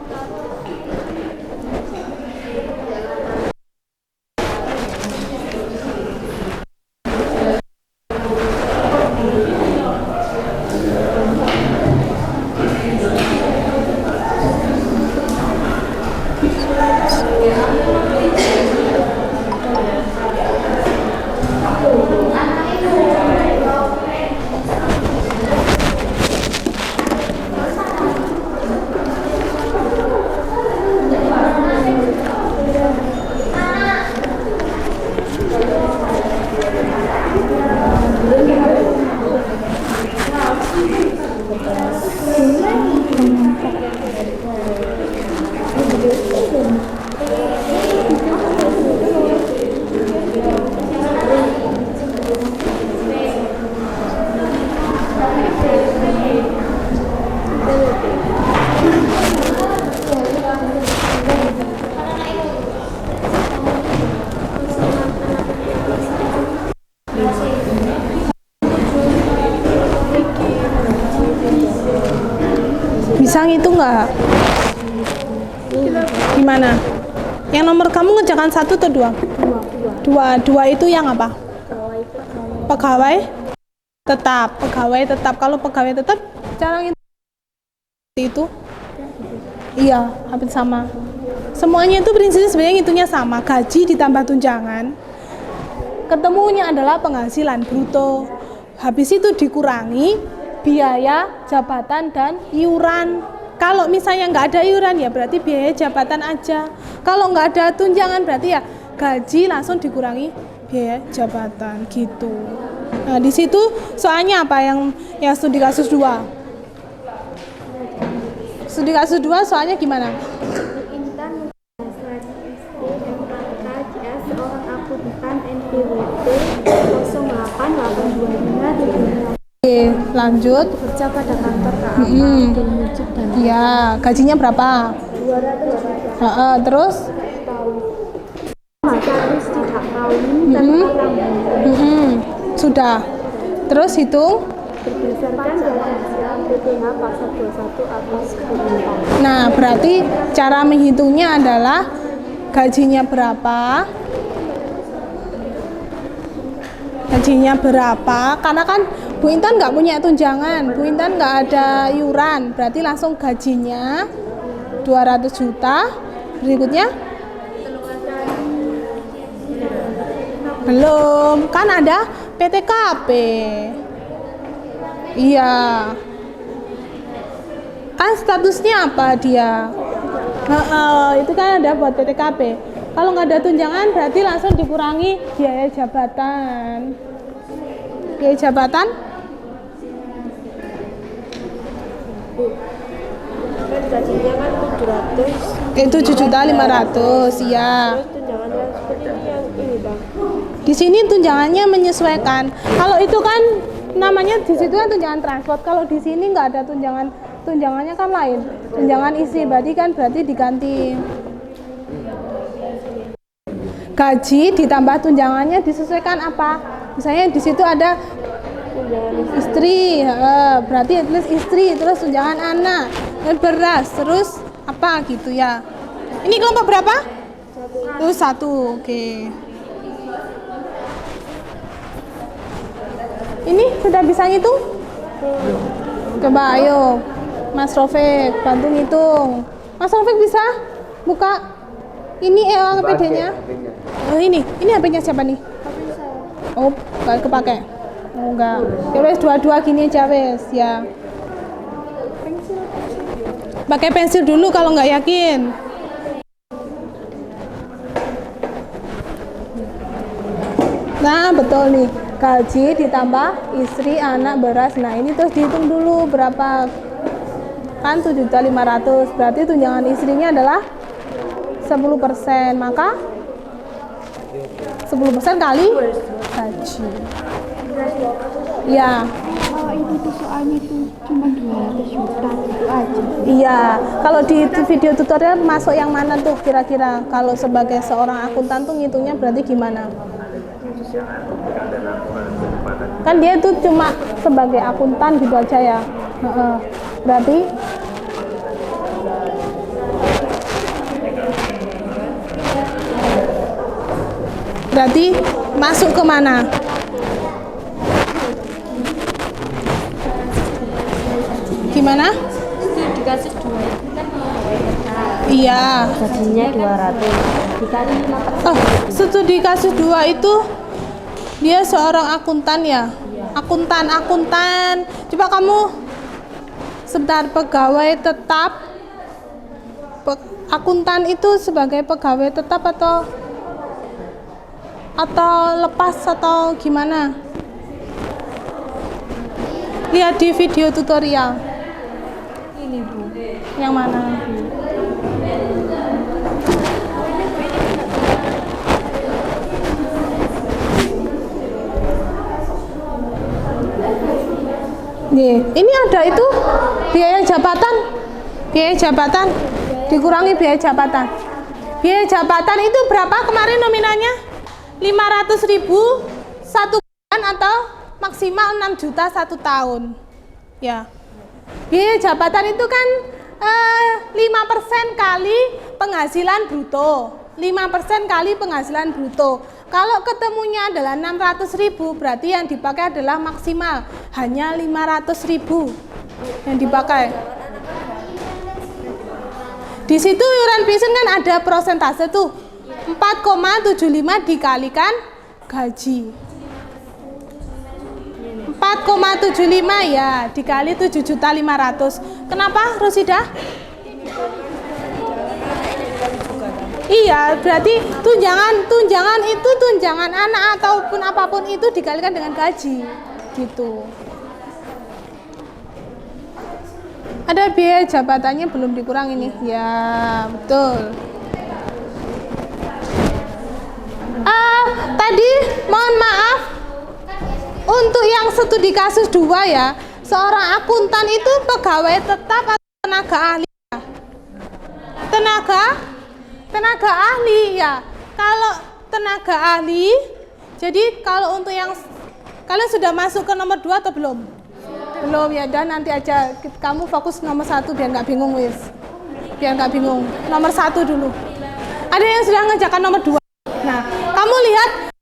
Bisa ngitung nggak? Gimana? Yang nomor kamu ngerjakan 1 atau 2? 2 itu yang apa? Pegawai tetap. Pegawai tetap. Kalau pegawai tetap cara ngitung itu? Iya, hampir sama. Semuanya itu prinsipnya sebenarnya ngitungnya sama. Gaji ditambah tunjangan. Ketemunya adalah penghasilan bruto. Habis itu dikurangi biaya jabatan dan iuran. Kalau misalnya nggak ada iuran ya berarti biaya jabatan aja. Kalau nggak ada tunjangan berarti ya gaji langsung dikurangi biaya jabatan gitu. Nah di situ soalnya apa yang studi kasus 2? Studi kasus 2 soalnya gimana? DWP 088253. Oke, lanjut. Bekerja pada kantor KAPA Mm-mm. dan Mujib dan Iya, gajinya berapa? 200 juta. Terus? Masa harus tidak kawin tanpa Mm-mm. rambut. Sudah. Terus hitung. Berdasarkan dari hasil PPh pasal 21 atas perintah. Nah, berarti cara menghitungnya adalah gajinya berapa? Gajinya berapa? Karena kan Bu Intan nggak punya tunjangan, Bu Intan nggak ada iuran, berarti langsung gajinya 200 juta. Berikutnya? Belum, kan ada PTKP. Iya. Kan statusnya apa dia? Itu kan ada buat PTKP. Kalau nggak ada tunjangan berarti langsung dikurangi biaya jabatan. Biaya jabatan? Kan gajinya kan 700. Itu 7.500.000 ya. Tunjangan yang seperti yang ini bang. Di sini tunjangannya menyesuaikan. Kalau itu kan namanya di situ kan tunjangan transport. Kalau di sini nggak ada tunjangannya kan lain. Tunjangan isi berarti diganti. Gaji ditambah tunjangannya disesuaikan apa? Misalnya di situ ada istri, berarti at least istri, terus tunjangan anak, dan beras, terus apa gitu ya. Ini kelompok berapa? Satu, oke. Ini sudah bisa ngitung? Coba ayo, Mas Rofik bantu ngitung. Mas Rofik bisa buka ini PD-nya? Oh ini HP-nya siapa nih? Oh, nggak kepake. Oh, enggak. Ya wes dua-dua gini aja wes ya. Pakai pensil dulu kalau nggak yakin. Nah, betul nih. Gaji ditambah istri, anak, beras. Nah, ini terus dihitung dulu berapa. Kan 7.500.000. Berarti tunjangan istrinya adalah 10%. Maka 10% kali gaji. Iya. Kalau itu tuh soalnya itu cuma 200 juta itu aja. Iya, kalau di video tutorial masuk yang mana tuh kira-kira? Kalau sebagai seorang akuntan tuh ngitungnya berarti gimana? Kan dia tuh cuma sebagai akuntan gitu aja ya. Berarti masuk ke mana? Gimana? Dikasih 2 Iya. gajinya 200 dikali 5%. Oh, studi kasus 2 itu dia seorang akuntan ya? Akuntan. Coba kamu sebentar, pegawai tetap. Akuntan itu sebagai pegawai tetap atau lepas atau gimana? Lihat di video tutorial. Ini Bu. Yang mana? Nih, ini ada itu biaya jabatan dikurangi biaya jabatan. Biaya jabatan itu berapa kemarin nominalnya? 500.000 satu bulan atau maksimal 6 juta 1 tahun. Ya. Biaya jabatan itu kan 5% kali penghasilan bruto. 5% kali penghasilan bruto. Kalau ketemunya adalah 600.000, berarti yang dipakai adalah maksimal hanya 500.000 yang dipakai. Di situ iuran pensiun kan ada persentase tuh, 4,75 dikalikan gaji. 4,75 ya dikali 7.500.000. Kenapa Rosida? Iya, berarti tunjangan itu tunjangan anak ataupun apapun itu dikalikan dengan gaji, gitu. Ada biaya jabatannya belum dikurangi nih, ya betul. Tadi mohon maaf, untuk yang studi kasus 2 ya, seorang akuntan itu pegawai tetap atau tenaga ahli? Tenaga ahli ya. Kalau tenaga ahli, jadi kalau untuk yang kalian sudah masuk ke nomor 2 atau belum? Belum ya, dan nanti aja kamu fokus nomor 1 biar nggak bingung wis. Biar nggak bingung. Nomor 1 dulu. Ada yang sudah ngerjakan nomor 2. Nah, kamu lihat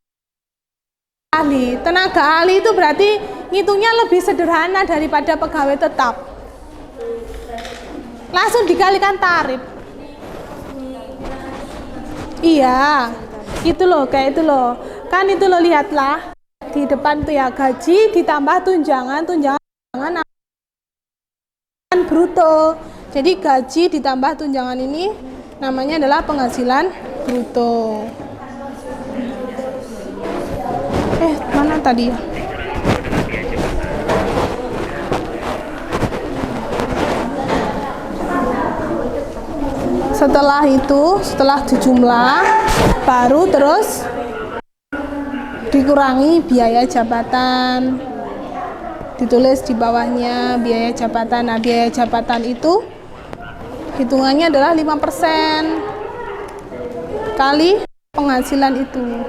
ahli, tenaga ahli itu berarti ngitungnya lebih sederhana daripada pegawai tetap. Langsung dikalikan tarif. Iya, itu loh, kayak itu loh. Kan itu loh, lihatlah. Di depan tuh ya, gaji ditambah tunjangan bruto. Jadi gaji ditambah tunjangan ini namanya adalah penghasilan bruto. Mana tadi ya? Setelah itu, setelah dijumlah, baru terus dikurangi biaya jabatan. Ditulis di bawahnya biaya jabatan. Nah, biaya jabatan itu hitungannya adalah 5% kali penghasilan itu.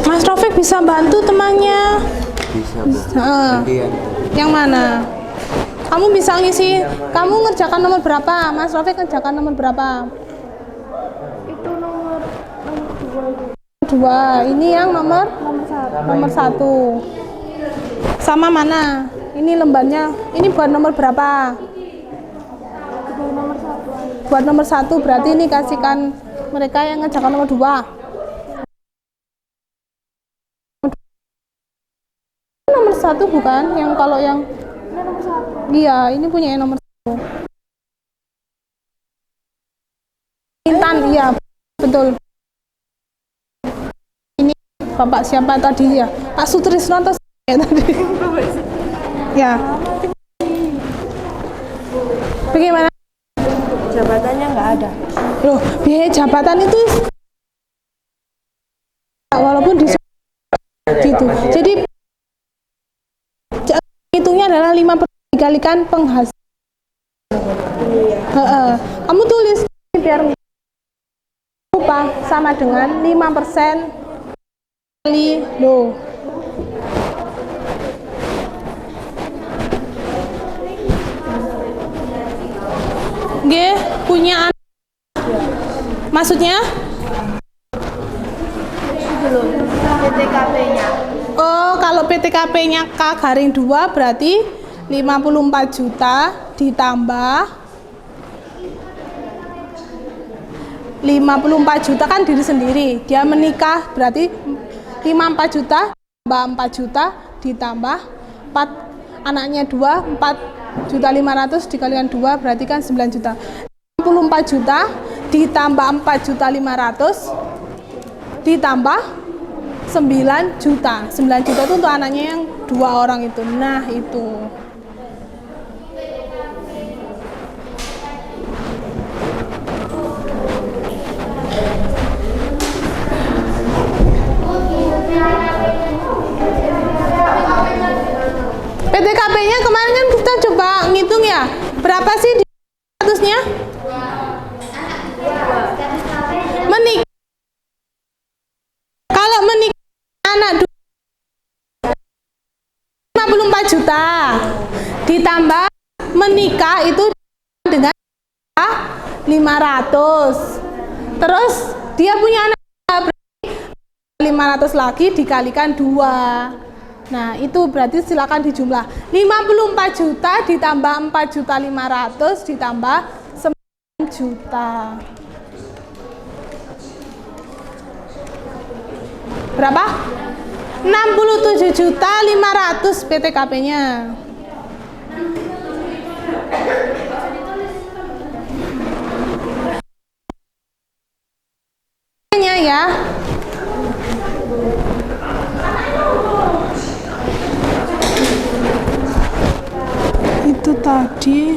Mas Taufik bisa bantu temannya? Bisa, Bu. Gantian. Yang mana? Kamu bisa ngisi, kamu ngerjakan nomor berapa? Mas Taufik ngerjakan nomor berapa? Itu nomor 2. Ini yang nomor 1. Sama mana? Ini lembarnya. Ini buat nomor berapa? Buat nomor 1 berarti ini kasihkan mereka yang ngerjakan nomor 2. Nomor 1 bukan? Yang kalau yang nomor 1. iya, ini punya yang nomor 1. Intan, iya, betul. Ini Bapak siapa tadi ya? Pak Sutrisno atau ya tadi? Ya. Bagaimana? Jabatannya nggak ada. Loh, biaya jabatan itu walaupun di gitu. Jadi hitungnya adalah 5% dikalikan penghasilan. Kamu tulis biar lupa, sama dengan 5% kali loh. G punya anak. Maksudnya? PTKP-nya. Oh, kalau PTKP-nya K-2 berarti 54 juta ditambah 54 juta kan diri sendiri. Dia menikah berarti 54 juta tambah 4 juta ditambah 4 anaknya 2, 4.500.000 dikalikan 2 berarti kan 9 juta. 54 juta ditambah 4.500.000 ditambah 9 juta. 9 juta itu untuk anaknya yang 2 orang itu. Nah, itu. PTKP-nya kemarin kan kita coba ngitung ya. Berapa sih di statusnya? Menikah. Kalau menikah anak 54 juta ditambah menikah itu dengan 500. Terus dia punya anak 500 lagi dikalikan 2. Nah, itu berarti silakan dijumlah. 54 juta ditambah 4.500.000 ditambah 9 juta. Berapa? 67.500.000 PTKP-nya. Ya. Itu tadi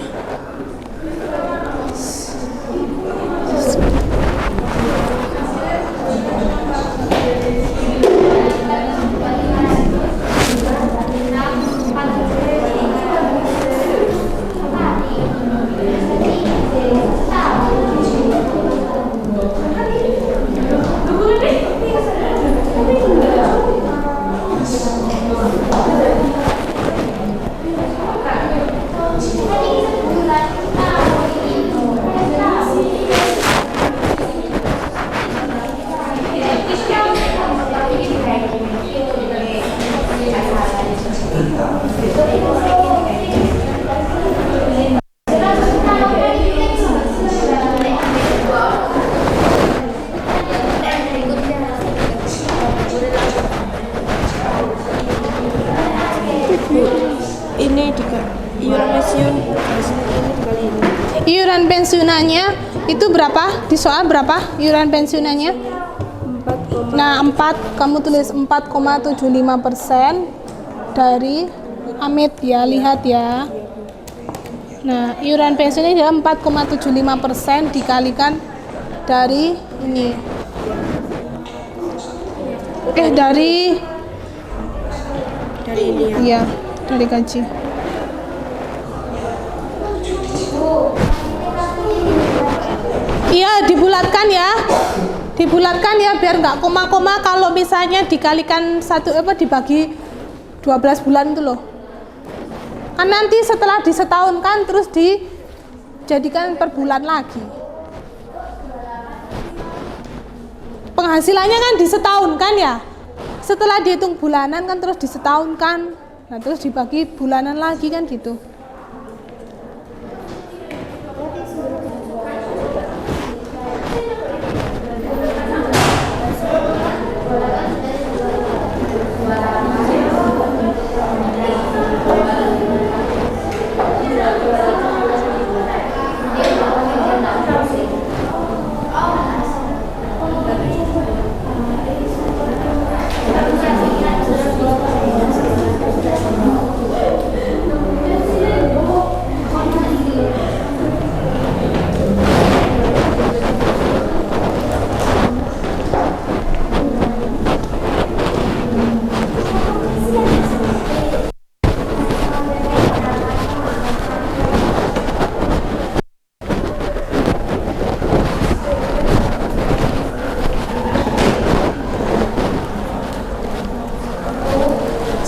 iuran pensiunannya itu berapa? Di soal berapa iuran pensiunannya? 4, nah 4, kamu tulis 4,75% dari Amit ya, lihat ya. Nah, iuran pensiunnya adalah 4,75% dikalikan dari ini. Dari ini ya. Iya, dari gaji. Iya, dibulatkan ya. Dibulatkan ya biar nggak koma-koma kalau misalnya dikalikan dibagi 12 bulan itu loh. Kan nanti setelah disetahunkan terus dijadikan per bulan lagi. Penghasilannya kan disetahunkan ya. Setelah dihitung bulanan kan terus disetahunkan. Nah, terus dibagi bulanan lagi kan gitu.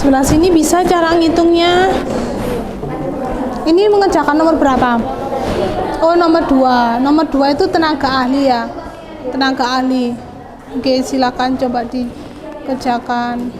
Sebelah sini bisa cara ngitungnya. Ini mengerjakan nomor berapa? Oh, nomor 2. Nomor 2 itu tenaga ahli ya. Tenaga ahli. Oke, silakan coba dikerjakan.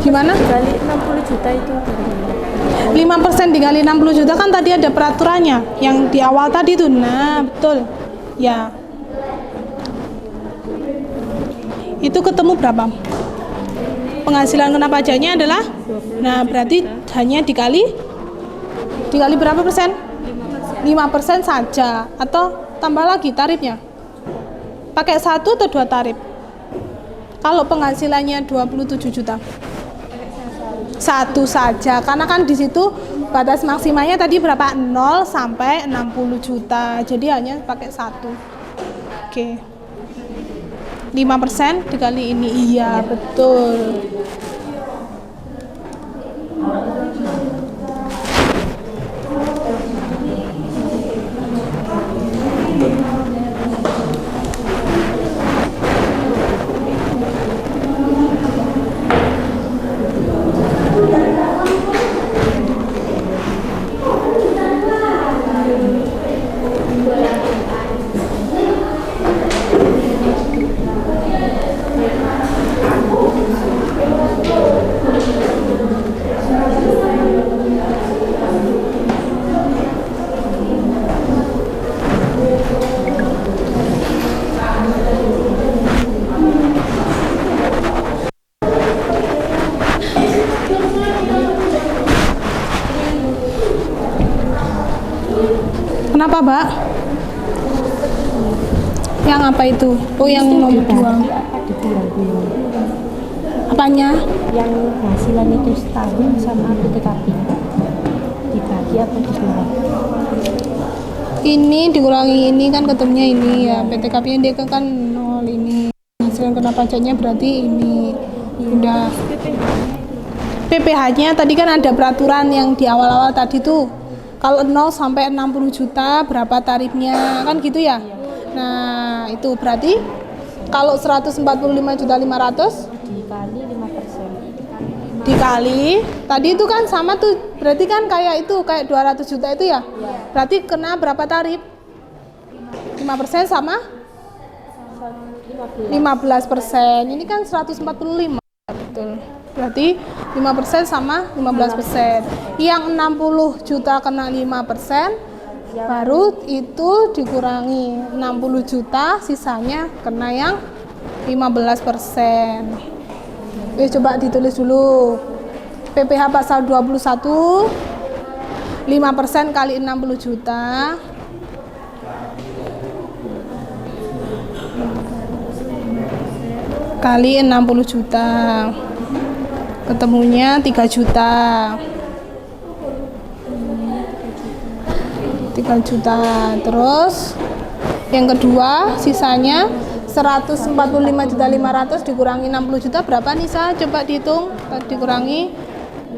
Gimana? Dikali 60 juta itu 5% dikali 60 juta kan tadi ada peraturannya yang di awal tadi tuh. Nah, betul. Ya. Itu ketemu berapa? Penghasilan kena pajaknya adalah, nah berarti hanya dikali berapa persen? 5% saja, atau tambah lagi tarifnya? Pakai 1 atau 2 tarif? Kalau penghasilannya 27 juta. 1 saja, karena kan di situ batas maksimalnya tadi berapa? 0 sampai 60 juta. Jadi hanya pakai 1. Oke. 5% dikali ini. Iya, betul. Kenapa, Mbak? Yang apa itu? Oh, yang nomor 2. Apanya? Yang hasilan itu setahun sama PTKP dibagi apa dikurangi? Ini dikurangi ini kan ketemunya ini ya, PTKP-nya dia kan 0 ini. Hasil kena pajaknya berarti ini. Udah. PPh-nya tadi kan ada peraturan yang di awal-awal tadi tuh. Kalau 0 sampai 60 juta berapa tarifnya kan gitu ya. Nah, itu berarti kalau 145.500.000 Dikali 5%. dikali tadi itu kan sama tuh, berarti kan kayak itu kayak 200 juta itu ya. Berarti kena berapa tarif? 5% sama 15%. Ini kan 145. Betul. Berarti 5% sama 15%. Yang 60 juta kena 5%, baru itu dikurangi 60 juta, sisanya kena yang 15%. Coba ditulis dulu. PPh pasal 21, 5% kali 60 juta. Kali 60 juta. Ketemunya 3 juta. 3 juta. Terus yang kedua sisanya 145.500.000 dikurangi 60 juta berapa Nisa? Coba dihitung. Dikurangi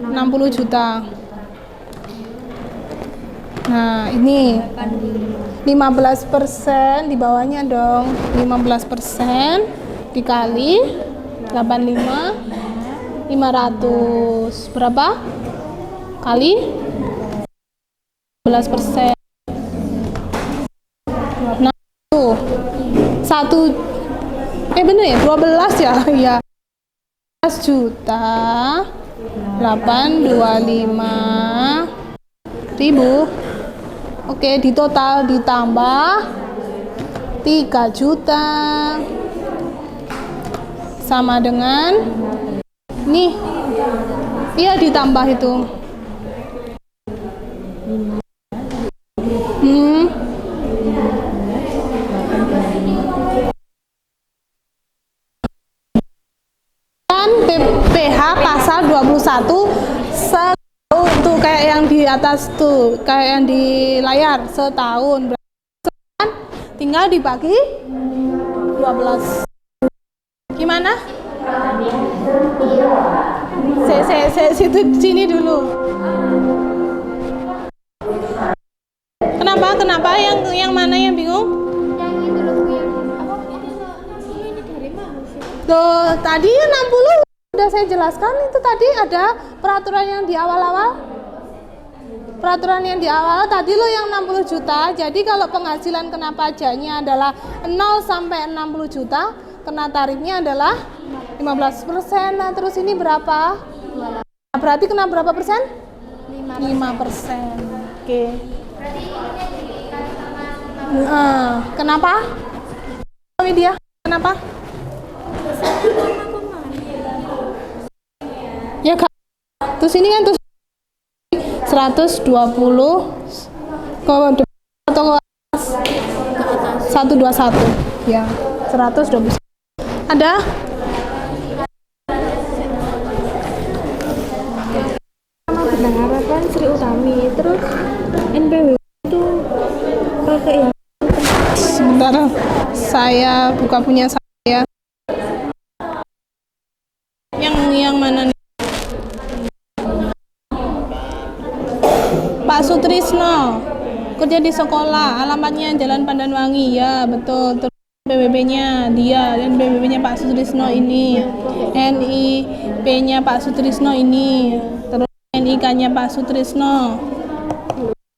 60 juta. Nah, ini 15% di bawahnya dong. 15% dikali 85.500 berapa? Kali 15%. Nah, tuh. 12 ya? Iya. 12 juta 825.000. Oke, di total ditambah 3 juta sama dengan nih. Iya, ditambah itu. PPh pasal 21 setahun tuh kayak yang di atas tuh, kayak yang di layar, setahun. Berarti tinggal dibagi 12. Gimana? Sini dulu. Kenapa? Yang mana yang bingung? Yang itu loh, yang apa? Ini dari mana sih? Tuh, tadi 60 udah saya jelaskan, itu tadi ada peraturan yang di awal-awal. Peraturan yang di awal tadi lo yang 60 juta. Jadi kalau penghasilan kena pajaknya adalah 0 sampai 60 juta, kena tarifnya adalah 15%. Nah, terus ini berapa? Nah, berarti kena berapa persen? 5%. Oke. Kenapa? Widya, kenapa? Ya Kak. Terus ini kan terus 120 ke depan atau ke atas? 121. Ya, 121. Ada? Harapan Sri Utami, terus NPWP itu pakai yang Sebentar, saya buka punya saya. Yang mana nih? Pak Sutrisno, kerja di sekolah, alamatnya Jalan Pandanwangi, ya betul. Terus PBB-nya dia, dan PBB-nya Pak Sutrisno ini, NIP-nya Pak Sutrisno ini, terus NIK-nya Pak Sutrisno,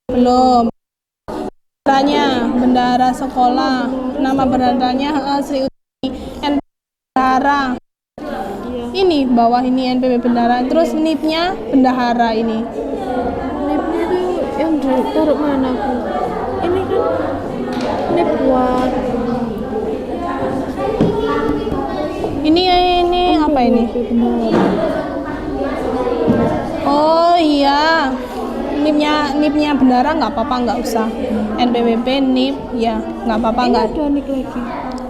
belum. Bendahara sekolah, nama bendaharanya Sri Utami, NPWP bendahara. Ini bawah ini NPWP bendahara, terus NIP-nya bendahara ini. NIP-nya tuh yang taruh mana Bu? Ini kan NIP buat ini apa ini? Oh iya, ini NIP-nya Bendara nggak apa-apa, nggak usah. NPWP, NIP, ya nggak apa-apa, nggak ada. Ada nik lagi.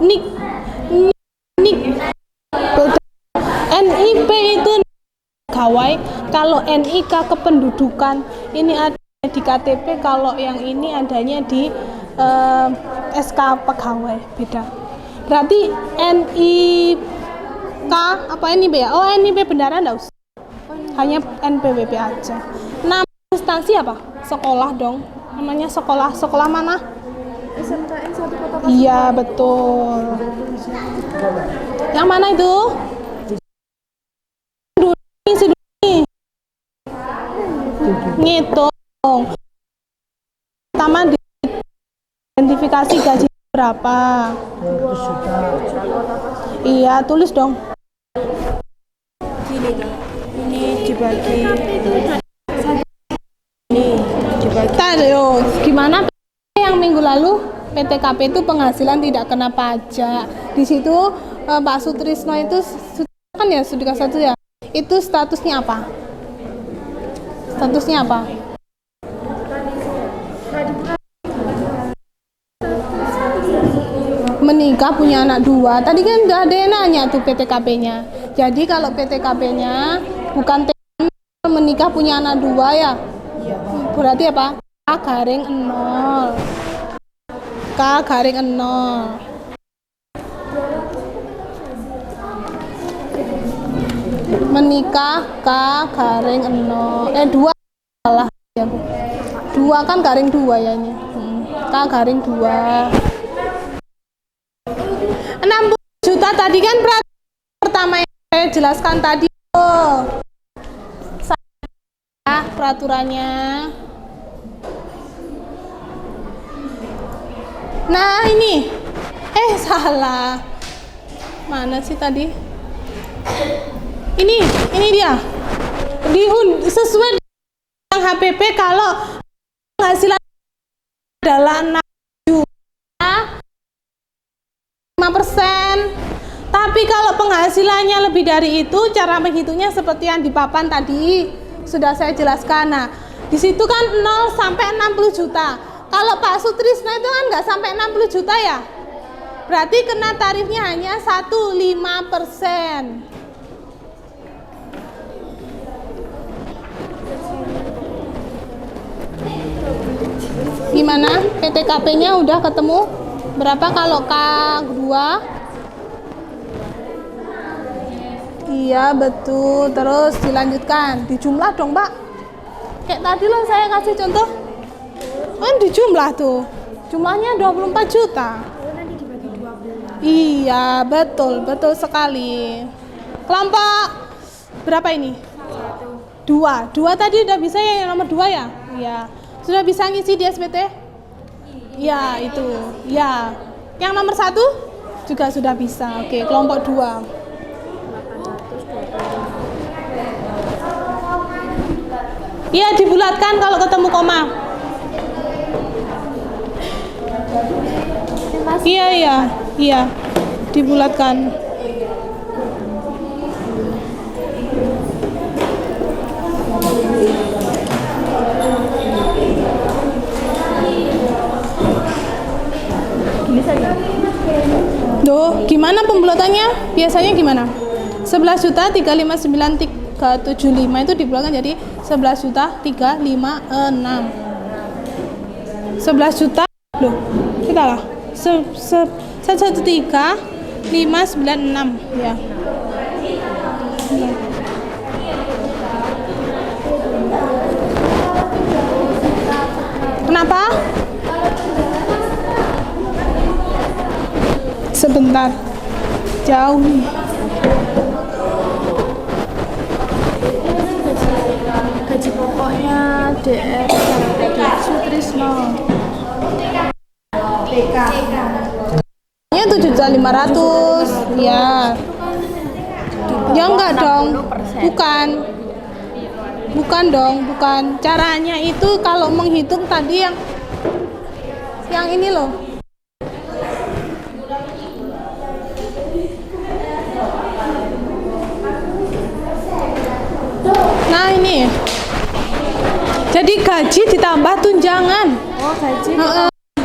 NIK, beda. NIP itu pegawai, kalau NIK kependudukan, ini ada di KTP, kalau yang ini adanya di SK pegawai, beda. Berarti NIK apa NIP ya? Oh, NIP Bendara enggak usah. Hanya NPWP aja. Nama instansi apa? Sekolah dong. Namanya sekolah. Sekolah mana? SMKN 1 Kota Pasundan. Iya, betul. Yang mana itu? Ngitung. Pertama identifikasi gaji berapa? 200 juta. Iya, tulis dong. Gini kan. Ini dibagi. Ini dibagi. Tahu gimana yang minggu lalu PTKP itu penghasilan tidak kena pajak. Di situ Pak Sutrisno itu kan ya Sudika 1 ya. Itu statusnya apa? Statusnya apa? Menikah punya anak 2. Tadi kan nggak ada yang nanya tuh PTKP-nya. Jadi kalau PTKP-nya bukan menikah punya anak 2 ya. Berarti apa? K garing 0. K garing 0. Menikah K garing 0. 2 salah ya, Bu. 2 kan garing 2 ya ini. K garing 2. 60 juta tadi kan pertama yang saya jelaskan tadi. Peraturannya. Nah ini salah. Mana sih tadi? Ini dia. Sesuai dengan HPP kalau penghasilan adalah 6 juta 5%. Tapi kalau penghasilannya lebih dari itu, cara menghitungnya seperti yang di papan tadi sudah saya jelaskan. Nah, di situ kan 0 sampai 60 juta. Kalau Pak Sutrisno itu kan nggak sampai 60 juta ya. Berarti kena tarifnya hanya 15%. Gimana? PTKP-nya udah ketemu? Berapa kalau K2? Iya, betul. Terus dilanjutkan. Dijumlah dong, Mbak. Kayak tadi loh saya kasih contoh. Kan dijumlah tuh. Jumlahnya 24 juta. Iya, betul. Betul sekali. Kelompok berapa ini? 2 tadi udah bisa ya, yang nomor 2 ya? Iya. Sudah bisa ngisi di SPT? Iya, itu. Ya. Yang nomor 1 juga sudah bisa. Oke, kelompok 2. Iya, dibulatkan kalau ketemu koma. Iya. Dibulatkan. Duh, gimana pembulatannya? Biasanya gimana? 11 juta 359.375 itu dibulatkan jadi 11 juta 356. 11 juta loh. Kita lah. 113.596 ya. Kenapa? Sebentar, jauh nih. Gaji pokoknya DR Sutrisno. Nya 7.500.000 ya. Ya enggak dong. Bukan dong. Caranya itu kalau menghitung tadi yang ini loh. Nah, ini Jadi gaji ditambah tunjangan. Oh, gaji.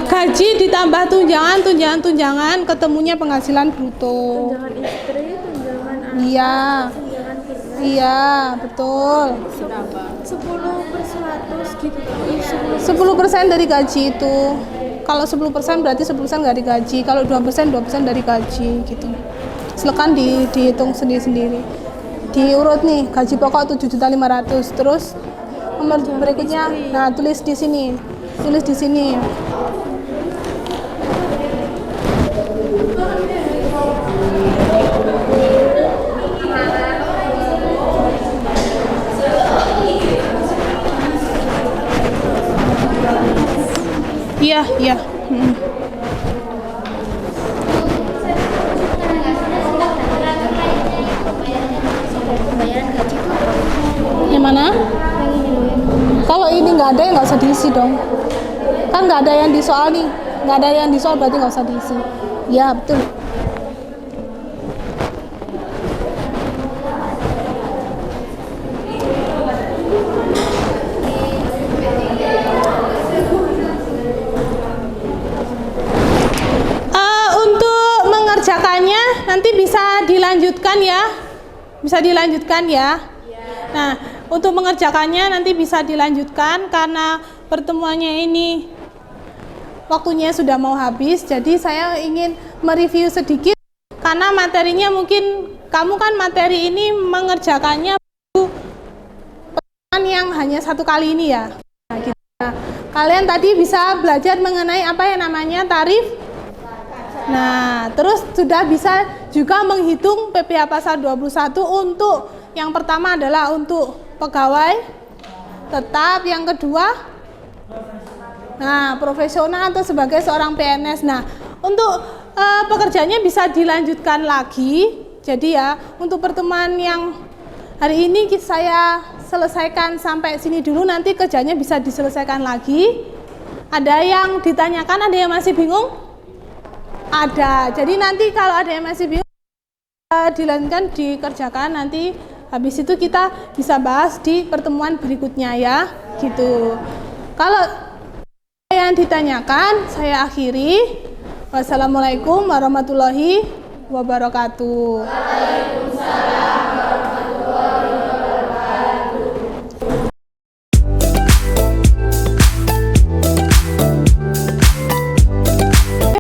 Gaji ditambah tunjangan, ketemunya penghasilan bruto. Tunjangan istri, tunjangan anak, Iya. tunjangan kerja. Iya, betul. 10/100 gitu. 10% dari gaji itu. Kalau 10% berarti 10% nggak digaji. Kalau 2% dari gaji gitu. Silakan dihitung sendiri-sendiri. Diurut nih, gaji pokok 7.500.000. Terus nomor berikutnya, nah tulis di sini. Tulis di sini. Iya, iya. Pembayaran gaji itu Yang mana? yang ini loh yang Kalau ini nggak ada ya nggak usah diisi dong. Kan nggak ada yang di soal nih. Nggak ada yang di soal berarti nggak usah diisi. Ya, betul. Untuk mengerjakannya nanti bisa dilanjutkan ya. Bisa dilanjutkan ya. Nah, untuk mengerjakannya nanti bisa dilanjutkan karena pertemuannya ini waktunya sudah mau habis. Jadi saya ingin mereview sedikit karena materinya mungkin kamu kan materi ini mengerjakannya pertemuan yang hanya satu kali ini ya. Nah, gitu. Nah, kalian tadi bisa belajar mengenai apa yang namanya tarif. Nah, terus sudah bisa juga menghitung PPh pasal 21 untuk yang pertama adalah untuk pegawai tetap, yang kedua profesional atau sebagai seorang PNS. Nah, untuk pekerjaannya bisa dilanjutkan lagi. Jadi ya, untuk pertemuan yang hari ini saya selesaikan sampai sini dulu, nanti kerjanya bisa diselesaikan lagi. Ada yang ditanyakan, ada yang masih bingung? Ada. Jadi nanti kalau ada yang masih bingung dilanjutkan dikerjakan, nanti habis itu kita bisa bahas di pertemuan berikutnya ya, gitu. Kalau yang ditanyakan saya akhiri. Wassalamualaikum warahmatullahi wabarakatuh.